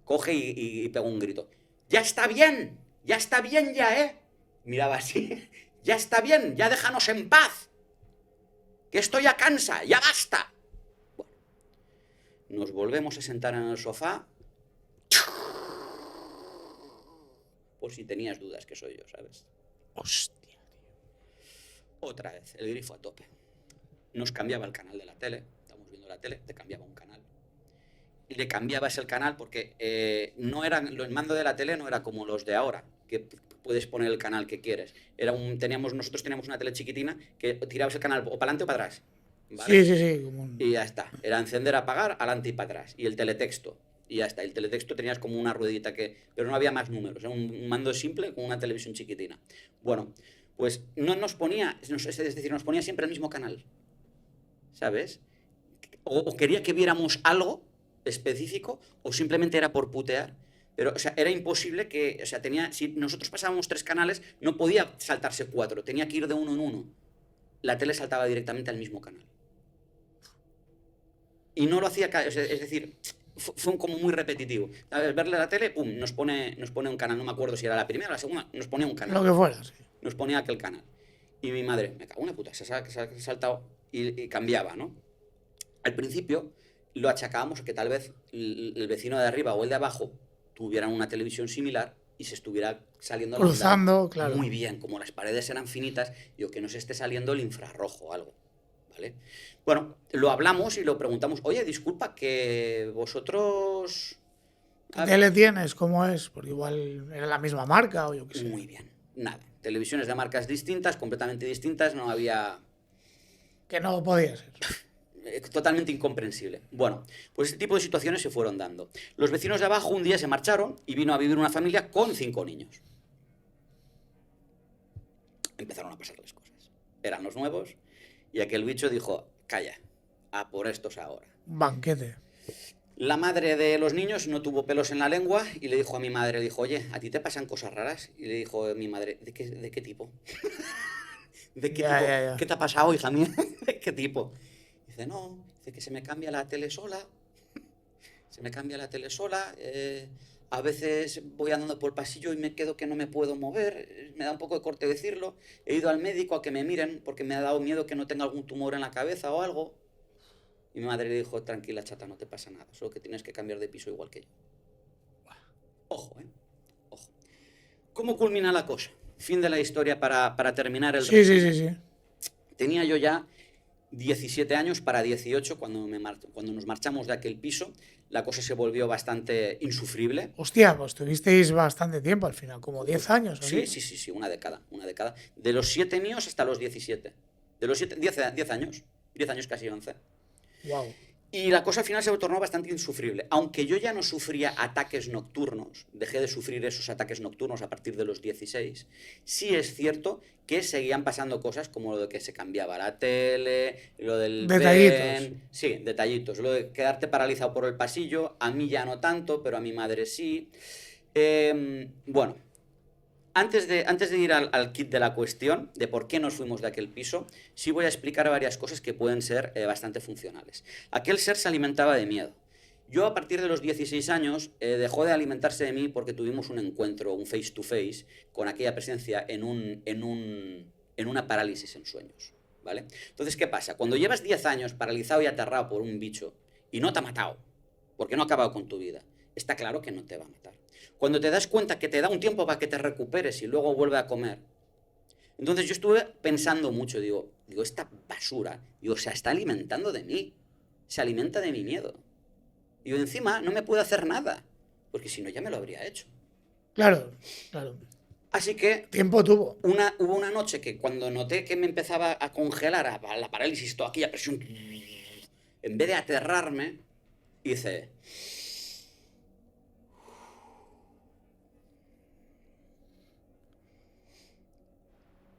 coge y pega un grito. ¡Ya está bien! ¡Ya está bien ya, eh! Miraba así. ¡Ya está bien! ¡Ya déjanos en paz! ¡Que esto ya cansa! ¡Ya basta! Bueno, nos volvemos a sentar en el sofá. Por si tenías dudas que soy yo, ¿sabes? Hostia, tío. Otra vez, el grifo a tope. Nos cambiaba el canal de la tele. Estamos viendo la tele, te cambiaba un canal. Y le cambiabas el canal porque no eran, el mando de la tele no era como los de ahora, que puedes poner el canal que quieres. Nosotros teníamos una tele chiquitina que tirabas el canal o para adelante o para atrás. ¿Vale? Sí. Como Y ya está. Era encender, apagar, adelante y para atrás. Y el teletexto. Y ya está. El teletexto tenías como una ruedita pero no había más números. Era un mando simple con una televisión chiquitina. Bueno, pues no nos ponía, es decir, nos ponía siempre el mismo canal. ¿Sabes? O quería que viéramos algo específico o simplemente era por putear. Pero, o sea, era imposible que, o sea, si nosotros pasábamos 3 canales, no podía saltarse 4, tenía que ir de uno en uno. La tele saltaba directamente al mismo canal. Y no lo hacía, es decir, fue como muy repetitivo. Al verle la tele, pum, nos pone un canal, no me acuerdo si era la primera o la segunda, nos ponía un canal. lo que fuera, sí. Nos ponía aquel canal. Y mi madre, me cago en la puta, se ha saltado y cambiaba, ¿no? Al principio lo achacábamos a que tal vez el vecino de arriba o el de abajo tuvieran una televisión similar y se estuviera saliendo cruzando, claro. Muy bien, como las paredes eran finitas, digo, que no se esté saliendo el infrarrojo o algo, ¿vale? Bueno, lo hablamos y lo preguntamos, oye, disculpa, que vosotros... ¿Qué tele tienes? ¿Cómo es? Porque igual era la misma marca o yo qué sé. Muy bien, nada. Televisiones de marcas distintas, completamente distintas, no había... Que no podía ser. Totalmente incomprensible. Bueno, pues este tipo de situaciones se fueron dando. Los vecinos de abajo un día se marcharon y vino a vivir una familia con 5 niños. Empezaron a pasarles cosas. Eran los nuevos y aquel bicho dijo, calla, a por estos ahora. Banquete. La madre de los niños no tuvo pelos en la lengua y le dijo a mi madre, le dijo, oye, ¿a ti te pasan cosas raras? Y le dijo mi madre, ¿de qué tipo? ¿De qué Ya, tipo? ya, ya. ¿Qué te ha pasado, hija mía? ¿De qué tipo? Dice, no, dice que se me cambia la tele sola, se me cambia la tele sola, a veces voy andando por el pasillo y me quedo que no me puedo mover, me da un poco de corte decirlo, he ido al médico a que me miren porque me ha dado miedo que no tenga algún tumor en la cabeza o algo. Y mi madre le dijo, tranquila chata, no te pasa nada, solo que tienes que cambiar de piso igual que yo. Ojo, ¿eh? Ojo. ¿Cómo culmina la cosa? Fin de la historia para terminar el Sí, sí, resumen. sí, sí. Tenía yo ya 17 años para 18 cuando nos marchamos de aquel piso. La cosa se volvió bastante insufrible. Hostia, pues tuvisteis bastante tiempo al final, como 10 años o Sí, así. sí, una década, una década. De los 7 míos hasta los 17. De los 7, 10 años, 10 años casi 11. Wow. Y la cosa al final se tornó bastante insufrible. Aunque yo ya no sufría ataques nocturnos, dejé de sufrir esos ataques nocturnos a partir de los 16, sí es cierto que seguían pasando cosas como lo de que se cambiaba la tele, lo del Detallitos. ven, sí, detallitos, lo de quedarte paralizado por el pasillo, a mí ya no tanto, pero a mi madre sí. Bueno, antes de ir al kit de la cuestión, de por qué nos fuimos de aquel piso, sí voy a explicar varias cosas que pueden ser bastante funcionales. Aquel ser se alimentaba de miedo. Yo a partir de los 16 años dejó de alimentarse de mí porque tuvimos un encuentro, un face to face, con aquella presencia en una parálisis en sueños, ¿vale? Entonces, ¿qué pasa? Cuando llevas 10 años paralizado y aterrado por un bicho y no te ha matado, porque no ha acabado con tu vida, está claro que no te va a matar. Cuando te das cuenta que te da un tiempo para que te recuperes y luego vuelve a comer. Entonces yo estuve pensando mucho, digo, esta basura, se está alimentando de mí, se alimenta de mi miedo. Y encima no me puede hacer nada, porque si no ya me lo habría hecho. Claro, claro. Así que Tiempo tuvo. hubo una noche que cuando noté que me empezaba a congelar a la parálisis, toda aquella presión, en vez de aterrarme, hice...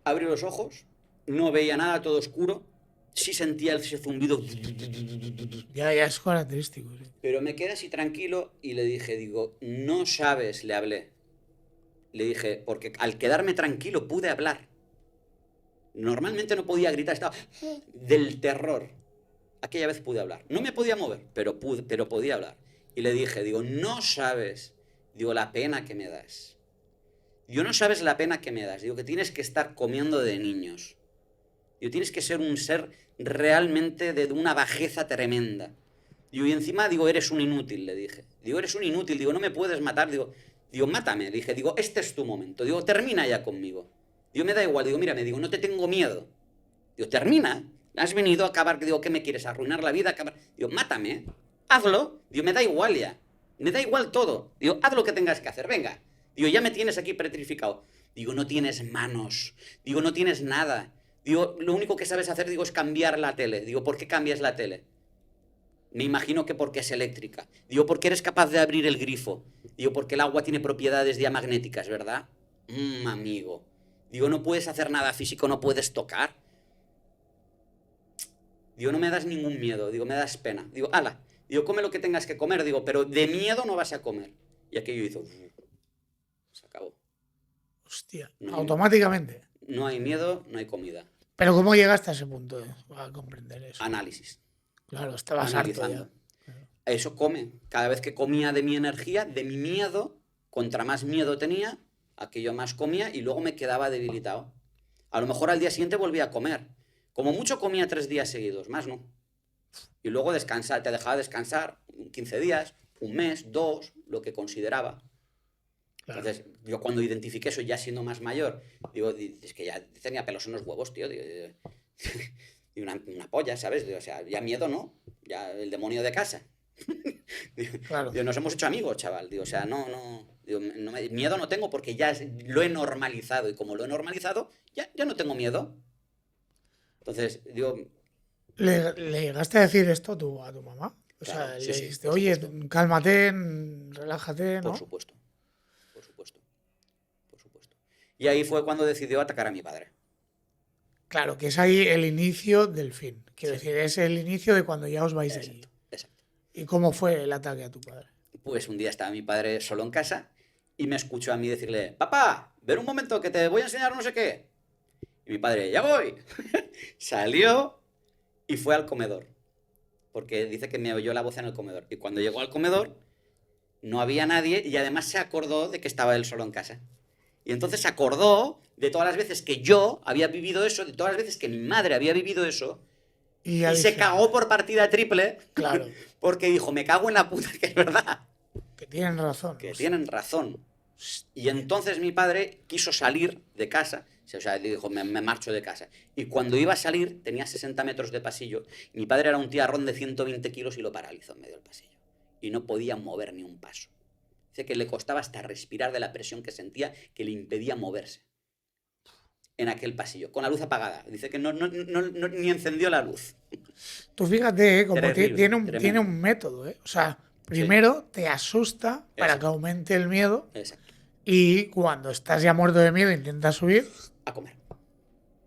Abrí los ojos, no veía nada, todo oscuro, sí sentía ese zumbido, Ya es característico. Sí. pero me quedé así tranquilo y le dije, no sabes, le hablé. Le dije, porque al quedarme tranquilo pude hablar. Normalmente no podía gritar, estaba del terror. Aquella vez pude hablar. No me podía mover, pero podía hablar. Y le dije, no sabes, la pena que me das. No sabes la pena que me das. Que tienes que estar comiendo de niños. Tienes que ser un ser realmente de una bajeza tremenda. Y encima, eres un inútil, le dije. Eres un inútil, no me puedes matar. Mátame. Le dije, este es tu momento. Termina ya conmigo. Me da igual. Mírame, no te tengo miedo. Termina. Has venido a acabar. ¿Qué me quieres? ¿Arruinar la vida? Acabar. Mátame. Hazlo. Me da igual ya. Me da igual todo. Haz lo que tengas que hacer. Venga. Ya me tienes aquí petrificado. No tienes manos. No tienes nada. Lo único que sabes hacer, es cambiar la tele. ¿Por qué cambias la tele? Me imagino que porque es eléctrica. Porque eres capaz de abrir el grifo. Porque el agua tiene propiedades diamagnéticas, ¿verdad? Amigo. No puedes hacer nada físico, no puedes tocar. No me das ningún miedo. Me das pena. Ala. Come lo que tengas que comer. Pero de miedo no vas a comer. Y aquello hizo... Se acabó. Hostia, No automáticamente. No hay miedo, no hay comida. Pero ¿cómo llegaste a ese punto a comprender eso? Análisis. Claro, estabas harto ya. Eso come. Cada vez que comía de mi energía, de mi miedo, contra más miedo tenía, aquello más comía y luego me quedaba debilitado. A lo mejor al día siguiente volvía a comer. Como mucho comía 3 días seguidos, más no. Y luego te dejaba descansar 15 días, un mes, 2, lo que consideraba. Claro. Entonces, yo cuando identifiqué eso ya siendo más mayor, es que ya tenía pelos en los huevos, tío. Y una polla, ¿sabes? Ya miedo no, ya el demonio de casa. Claro. Nos hemos hecho amigos, chaval. Miedo no tengo porque ya lo he normalizado. Y como lo he normalizado, ya no tengo miedo. Entonces, ¿Le llegaste a decir esto a tu mamá? O claro, sea, le dijiste, oye, cálmate, relájate, ¿no? Por supuesto. Y ahí fue cuando decidió atacar a mi padre. Claro, que es ahí el inicio del fin. Quiero decir, es el inicio de cuando ya os vais de allí. Exacto. ¿Y cómo fue el ataque a tu padre? Pues un día estaba mi padre solo en casa y me escuchó a mí decirle, papá, ven un momento que te voy a enseñar no sé qué. Y mi padre, ya voy. Salió y fue al comedor. Porque dice que me oyó la voz en el comedor. Y cuando llegó al comedor, no había nadie y además se acordó de que estaba él solo en casa. Y entonces se acordó de todas las veces que yo había vivido eso, de todas las veces que mi madre había vivido eso, Y ya y se dije, cagó por partida triple, claro, porque dijo, me cago en la puta, que es verdad, que tienen razón. que O sea, tienen razón. Y entonces mi padre quiso salir de casa, o sea, dijo, me marcho de casa. Y cuando iba a salir, tenía 60 metros de pasillo, y mi padre era un tiarrón de 120 kilos y lo paralizó en medio del pasillo. Y no podía mover ni un paso. Dice que le costaba hasta respirar de la presión que sentía, que le impedía moverse en aquel pasillo, con la luz apagada. Dice que ni encendió la luz. Tú fíjate, como Terrible, tiene tremendo. un método, ¿eh? O sea, Sí, primero te asusta para que exacto, aumente el miedo exacto. y cuando estás ya muerto de miedo intentas subir. A comer.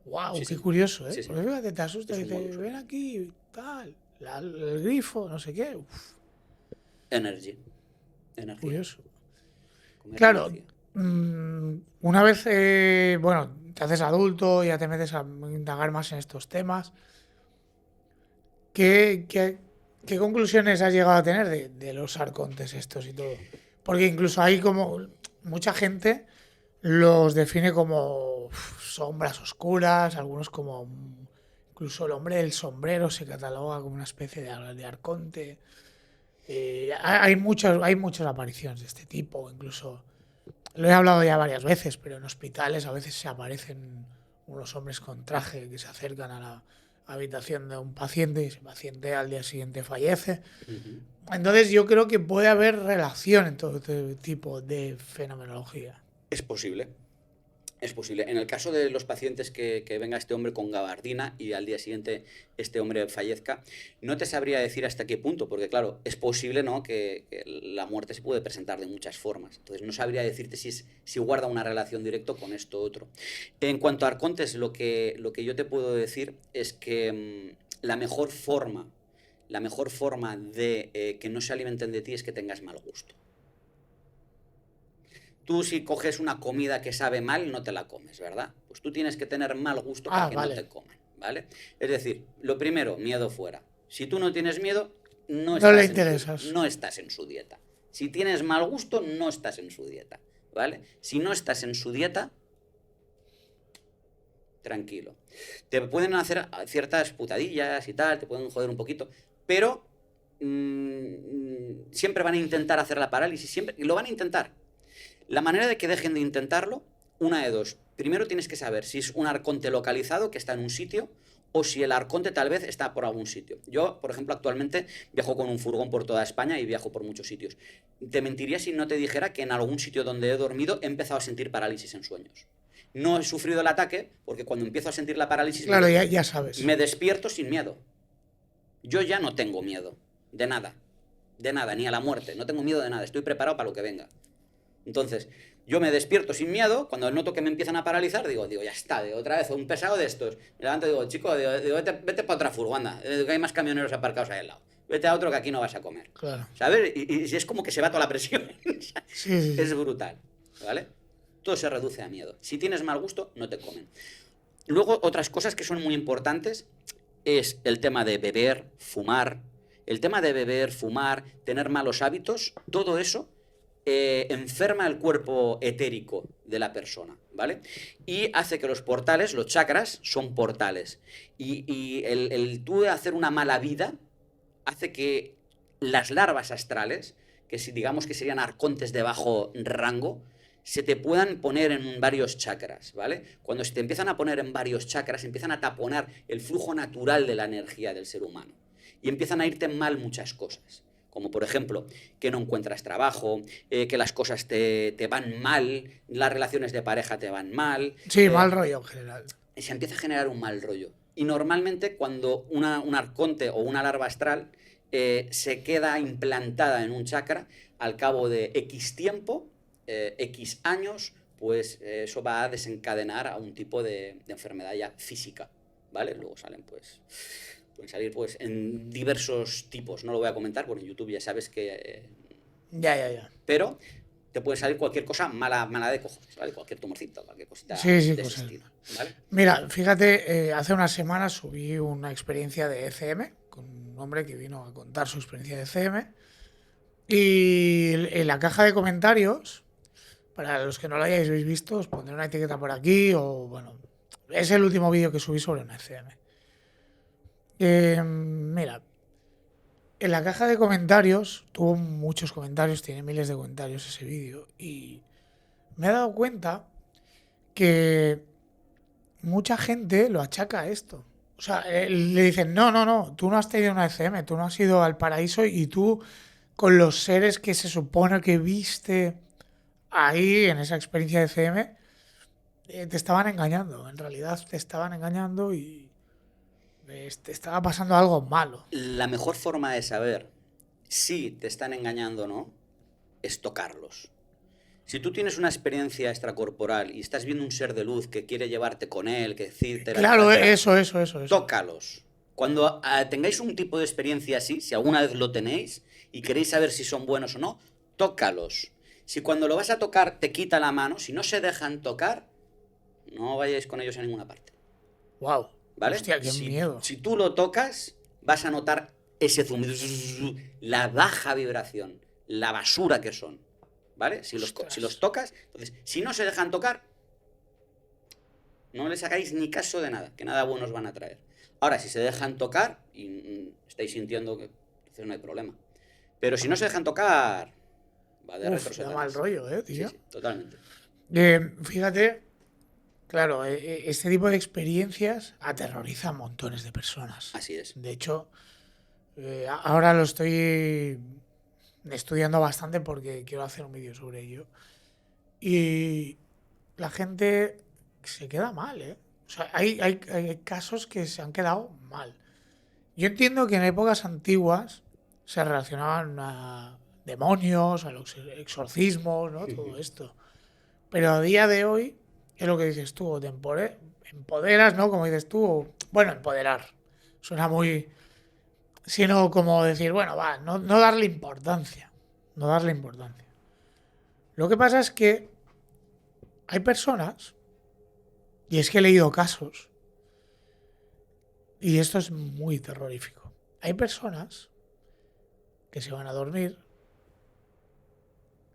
¡Wow! Sí, Qué sí. curioso, ¿eh? Sí, sí. Porque fíjate, te asusta Es y un dices, modus ven operandi. aquí, tal, el grifo, no sé qué. Uf, Energy. Energía. curioso. Comer Claro, energía. una vez, bueno, te haces adulto, ya te metes a indagar más en estos temas. ¿Qué conclusiones has llegado a tener de los arcontes estos y todo? Porque incluso hay como mucha gente los define como sombras oscuras, algunos como incluso el hombre del sombrero se cataloga como una especie de arconte. Hay muchas apariciones de este tipo, incluso lo he hablado ya varias veces, pero en hospitales a veces se aparecen unos hombres con traje que se acercan a la habitación de un paciente y ese paciente al día siguiente fallece. Ujú. Entonces yo creo que puede haber relación en todo este tipo de fenomenología. Es posible. Es posible. En el caso de los pacientes que venga este hombre con gabardina y al día siguiente este hombre fallezca, no te sabría decir hasta qué punto, porque claro, es posible, ¿no?, que la muerte se puede presentar de muchas formas. Entonces no sabría decirte si guarda una relación directa con esto otro. En cuanto a arcontes, lo que yo te puedo decir es que la mejor forma de que no se alimenten de ti es que tengas mal gusto. Tú si coges una comida que sabe mal, no te la comes, ¿verdad? Pues tú tienes que tener mal gusto para Ah, que no vale. te coman, ¿vale? Es decir, lo primero, miedo fuera. Si tú no tienes miedo, No le interesas. no estás en su dieta. Si tienes mal gusto, no estás en su dieta, ¿vale? Si no estás en su dieta, tranquilo. Te pueden hacer ciertas putadillas y tal, te pueden joder un poquito, pero siempre van a intentar hacer la parálisis, siempre, y lo van a intentar. La manera de que dejen de intentarlo, una de dos. Primero tienes que saber si es un arconte localizado que está en un sitio o si el arconte tal vez está por algún sitio. Yo, por ejemplo, actualmente viajo con un furgón por toda España y viajo por muchos sitios. Te mentiría si no te dijera que en algún sitio donde he dormido he empezado a sentir parálisis en sueños. No he sufrido el ataque porque cuando empiezo a sentir la parálisis Claro, ya sabes. me despierto sin miedo. Yo ya no tengo miedo de nada, ni a la muerte. No tengo miedo de nada, estoy preparado para lo que venga. Entonces, yo me despierto sin miedo, cuando noto que me empiezan a paralizar, digo, ya está, otra vez, un pesado de estos. Me levanto y digo, chico, vete para otra furgonda, que hay más camioneros aparcados ahí al lado. Vete a otro que aquí no vas a comer. Claro. ¿Sabes? Y es como que se va toda la presión. Sí. Es brutal, ¿vale? Todo se reduce a miedo. Si tienes mal gusto, no te comen. Luego, otras cosas que son muy importantes es el tema de beber, fumar. El tema de beber, fumar, tener malos hábitos, todo eso enferma el cuerpo etérico de la persona, ¿vale? Y hace que los portales, los chakras, son portales. Y el tú hacer una mala vida hace que las larvas astrales, que si digamos que serían arcontes de bajo rango, se te puedan poner en varios chakras, ¿vale? Cuando se te empiezan a poner en varios chakras, empiezan a taponar el flujo natural de la energía del ser humano. Y empiezan a irte mal muchas cosas. Como por ejemplo, que no encuentras trabajo, que las cosas te van mal, las relaciones de pareja te van mal. Sí, mal rollo en general. Se empieza a generar un mal rollo. Y normalmente cuando un arconte o una larva astral se queda implantada en un chakra, al cabo de X tiempo, X años, pues eso va a desencadenar a un tipo de enfermedad ya física, ¿vale? Luego salen pues Pueden salir pues en diversos tipos, no lo voy a comentar, porque en YouTube ya sabes que... Ya. pero te puede salir cualquier cosa mala de cojones, ¿vale? Cualquier tumorcito, cualquier cosita Sí, de ese cosas. estilo, ¿vale? Mira, fíjate, hace unas semanas subí una experiencia de ECM con un hombre que vino a contar su experiencia de ECM. Y en la caja de comentarios, para los que no lo hayáis visto, os pondré una etiqueta por aquí o bueno, es el último vídeo que subí sobre una ECM. Mira, en la caja de comentarios tuvo muchos comentarios, tiene miles de comentarios ese vídeo y me he dado cuenta que mucha gente lo achaca a esto. O sea, le dicen, no, tú no has tenido una ECM, tú no has ido al paraíso y tú con los seres que se supone que viste ahí en esa experiencia de ECM, te estaban engañando. En realidad te estaban engañando y te estaba pasando algo malo. La mejor forma de saber si te están engañando o no es tocarlos. Si tú tienes una experiencia extracorporal y estás viendo un ser de luz que quiere llevarte con él, que decirte... Claro, eso. Tócalos. Cuando tengáis un tipo de experiencia así, si alguna vez lo tenéis y queréis saber si son buenos o no, tócalos. Si cuando lo vas a tocar te quita la mano, si no se dejan tocar, no vayáis con ellos a ninguna parte. Wow. ¿Vale? Hostia, qué miedo. Si tú lo tocas, vas a notar ese zumbido, la baja vibración, la basura que son. ¿Vale? Si los tocas, entonces, si no se dejan tocar, no les hagáis ni caso de nada, que nada bueno os van a traer. Ahora, si se dejan tocar y estáis sintiendo que entonces no hay problema. Pero si no se dejan tocar, va de retroceder. Da mal rollo, tío. Sí, totalmente. Fíjate, claro, este tipo de experiencias aterroriza a montones de personas. Así es. De hecho, ahora lo estoy estudiando bastante porque quiero hacer un vídeo sobre ello. Y la gente se queda mal, ¿eh? O sea, hay casos que se han quedado mal. Yo entiendo que en épocas antiguas se relacionaban a demonios, a los exorcismos, ¿no? Todo esto. Pero a día de hoy, es lo que dices tú, o te empoderas, ¿no? Como dices tú, bueno, empoderar. Suena muy... Sino como decir, bueno, va, no darle importancia. No darle importancia. Lo que pasa es que hay personas, y es que he leído casos, y esto es muy terrorífico. Hay personas que se van a dormir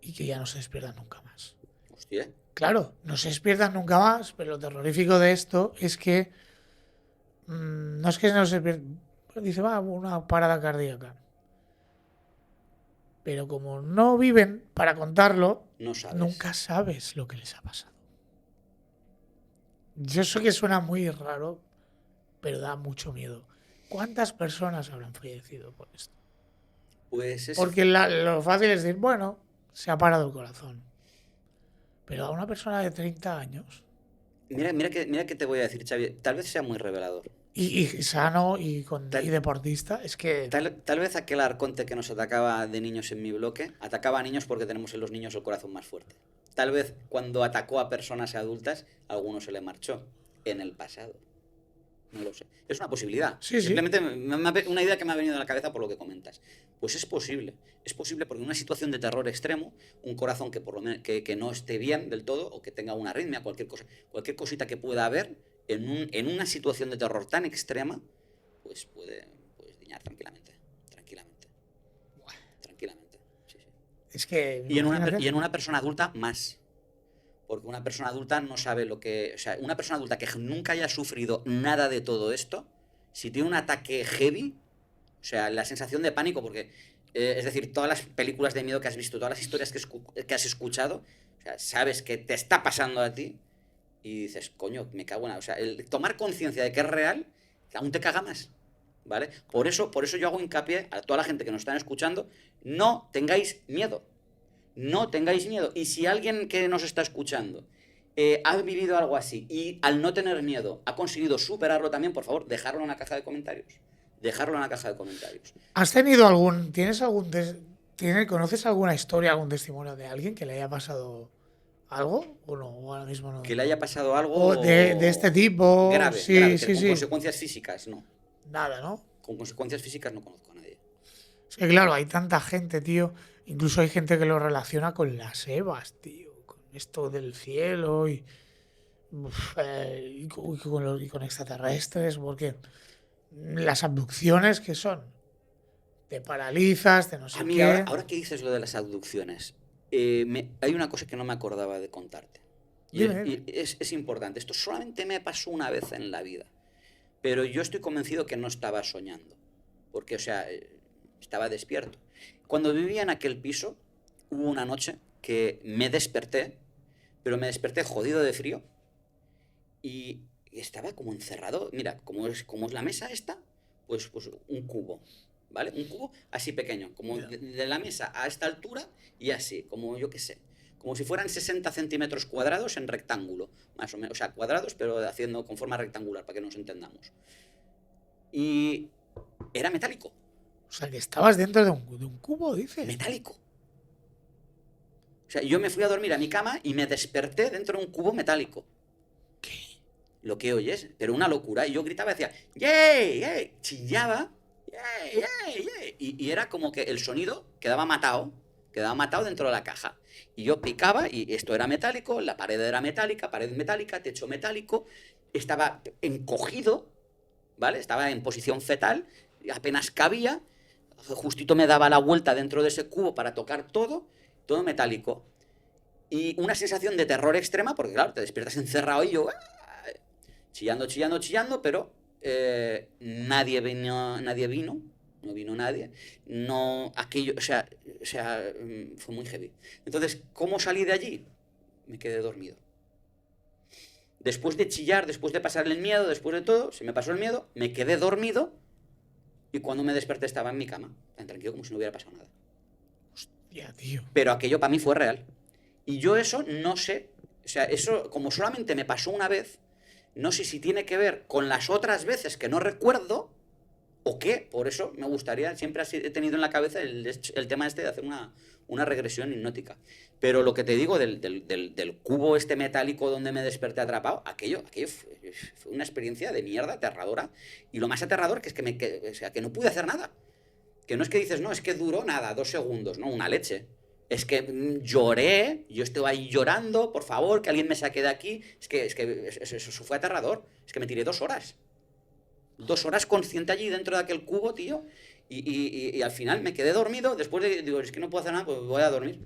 y que ya no se despiertan nunca más. Hostia. Claro, no se despiertan nunca más, pero lo terrorífico de esto es que no es que no se despierten, dice, va, una parada cardíaca. Pero como no viven para contarlo, No sabes. nunca sabes lo que les ha pasado. Yo sé que suena muy raro, pero da mucho miedo. ¿Cuántas personas habrán fallecido por esto? Pues es... Porque lo fácil es decir, bueno, se ha parado el corazón. Pero a una persona de 30 años... Mira que te voy a decir, Xavi, tal vez sea muy revelador. Y sano y deportista, es que... Tal vez aquel arconte que nos atacaba de niños en mi bloque, atacaba a niños porque tenemos en los niños el corazón más fuerte. Tal vez cuando atacó a personas adultas, a alguno se le marchó en el pasado. No lo sé. Es una posibilidad. Sí. Simplemente una idea que me ha venido a la cabeza por lo que comentas. Pues es posible. Es posible porque en una situación de terror extremo, un corazón que por lo menos que no esté bien del todo o que tenga una arritmia, cualquier cosita que pueda haber en una situación de terror tan extrema, pues puedes diñar tranquilamente. Sí. Es que... Y en una persona adulta más. Porque una persona adulta no sabe lo que... O sea, una persona adulta que nunca haya sufrido nada de todo esto, si tiene un ataque heavy, o sea, la sensación de pánico, porque... es decir, todas las películas de miedo que has visto, todas las historias que has escuchado, o sea, sabes que te está pasando a ti y dices, coño, me cago en... O sea, el tomar conciencia de que es real, aún te caga más, ¿vale? Por eso yo hago hincapié a toda la gente que nos están escuchando, no tengáis miedo. No tengáis miedo. Y si alguien que nos está escuchando ha vivido algo así y al no tener miedo ha conseguido superarlo también, por favor, dejarlo en la caja de comentarios. ¿Has tenido conoces alguna historia, algún testimonio de alguien que le haya pasado algo? ¿O no? ¿O ahora mismo no? Que le haya pasado algo O de este tipo. grave, Sí. con consecuencias físicas, no. Nada, ¿no? con consecuencias físicas no conozco a nadie. Es que claro, hay tanta gente, tío. Incluso hay gente que lo relaciona con las Evas, tío. Con esto del cielo y con extraterrestres, porque las abducciones que son, te paralizas, te no sé Mira, qué. ahora que dices lo de las abducciones, hay una cosa que no me acordaba de contarte. Dime. Y es importante. Esto solamente me pasó una vez en la vida. Pero yo estoy convencido que no estaba soñando. Porque, o sea, estaba despierto. Cuando vivía en aquel piso, hubo una noche que me desperté, pero me desperté jodido de frío y estaba como encerrado. Mira, como es la mesa esta, pues un cubo, ¿vale? Un cubo así pequeño, como de la mesa a esta altura y así, como yo qué sé. Como si fueran 60 centímetros cuadrados en rectángulo, más o menos. O sea, cuadrados, pero haciendo con forma rectangular, para que nos entendamos. Y era metálico. O sea, que estabas dentro de un cubo, dices. Metálico. O sea, yo me fui a dormir a mi cama y me desperté dentro de un cubo metálico. ¿Qué? Lo que oyes, pero una locura. Y yo gritaba y decía, ¡yey! ¡Yey! Chillaba, ¡yey! ¡Yey! ¡Yey! Y era como que el sonido quedaba matado dentro de la caja. Y yo picaba y esto era metálico, la pared era metálica, pared metálica, techo metálico, estaba encogido, ¿vale? Estaba en posición fetal, apenas cabía, justito me daba la vuelta dentro de ese cubo para tocar todo metálico. Y una sensación de terror extrema, porque claro, te despiertas encerrado y yo chillando, pero nadie vino, no vino nadie, no, aquello, o sea, fue muy heavy. Entonces, ¿cómo salí de allí? Me quedé dormido. Después de chillar, después de pasar el miedo, después de todo, se me pasó el miedo, me quedé dormido y cuando me desperté estaba en mi cama, tan tranquilo como si no hubiera pasado nada. Hostia, tío. Pero aquello para mí fue real. Y yo eso no sé, o sea, eso como solamente me pasó una vez, no sé si tiene que ver con las otras veces que no recuerdo o qué. Por eso me gustaría, siempre he tenido en la cabeza el tema este de hacer una regresión hipnótica. Pero lo que te digo del cubo este metálico donde me desperté atrapado, aquello fue una experiencia de mierda, aterradora. Y lo más aterrador que es o sea, que no pude hacer nada. Que no es que dices, no, es que duró nada, 2 segundos, no, una leche. Es que lloré, yo estuve ahí llorando, por favor, que alguien me saque de aquí. Es que eso fue aterrador. Es que me tiré 2 horas. 2 horas consciente allí dentro de aquel cubo, tío. Y al final me quedé dormido. Después digo, es que no puedo hacer nada, pues voy a dormir.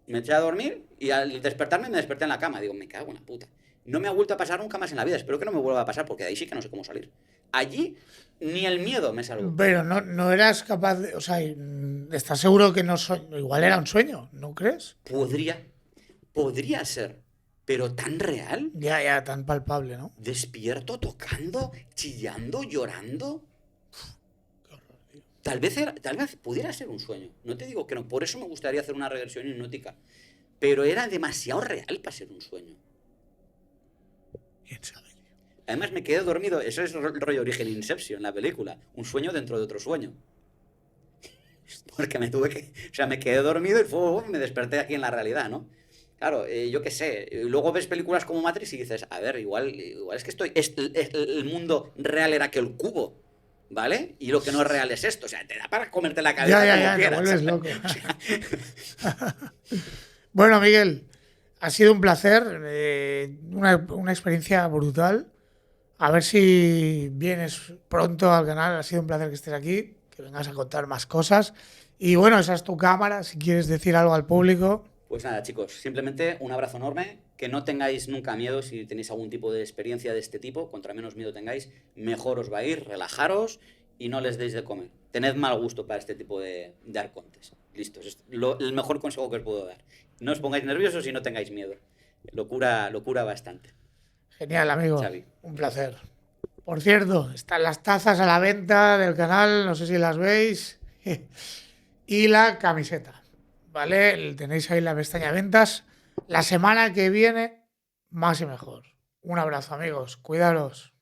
Me eché a dormir y al despertarme me desperté en la cama. Digo, me cago en la puta. No me ha vuelto a pasar nunca más en la vida. Espero que no me vuelva a pasar porque de ahí sí que no sé cómo salir. Allí ni el miedo me salvó. Pero no eras capaz de. O sea, ¿estás seguro que no igual era un sueño? ¿No crees? Podría ser, pero tan real. Ya, tan palpable, ¿no? Despierto, tocando, chillando, llorando. Tal vez pudiera ser un sueño. No te digo que no. Por eso me gustaría hacer una regresión hipnótica. Pero era demasiado real para ser un sueño. ¿Quién sabe? Además me quedé dormido. Eso es rollo origen Inception, la película. Un sueño dentro de otro sueño. Porque me quedé dormido y me desperté aquí en la realidad, ¿no? Claro, yo qué sé. Luego ves películas como Matrix y dices, a ver, igual es que el mundo real era que el cubo, ¿vale? Y lo que no es real es esto. O sea, te da para comerte la cabeza como Ya, te quieras. vuelves loco. Bueno, Miguel, ha sido un placer, una experiencia brutal. A ver si vienes pronto al canal. Ha sido un placer que estés aquí, que vengas a contar más cosas. Y bueno, esa es tu cámara, si quieres decir algo al público. Pues nada, chicos, simplemente un abrazo enorme. Que no tengáis nunca miedo si tenéis algún tipo de experiencia de este tipo. Contra menos miedo tengáis, mejor os va a ir. Relajaros y no les deis de comer. Tened mal gusto para este tipo de arcontes. Listo, es el mejor consejo que os puedo dar. No os pongáis nerviosos y no tengáis miedo. Locura bastante. Genial, amigo. Xavi. Un placer. Por cierto, están las tazas a la venta del canal, no sé si las veis. Y la camiseta. ¿Vale? Tenéis ahí la pestaña ventas. La semana que viene, más y mejor. Un abrazo, amigos. Cuidaros.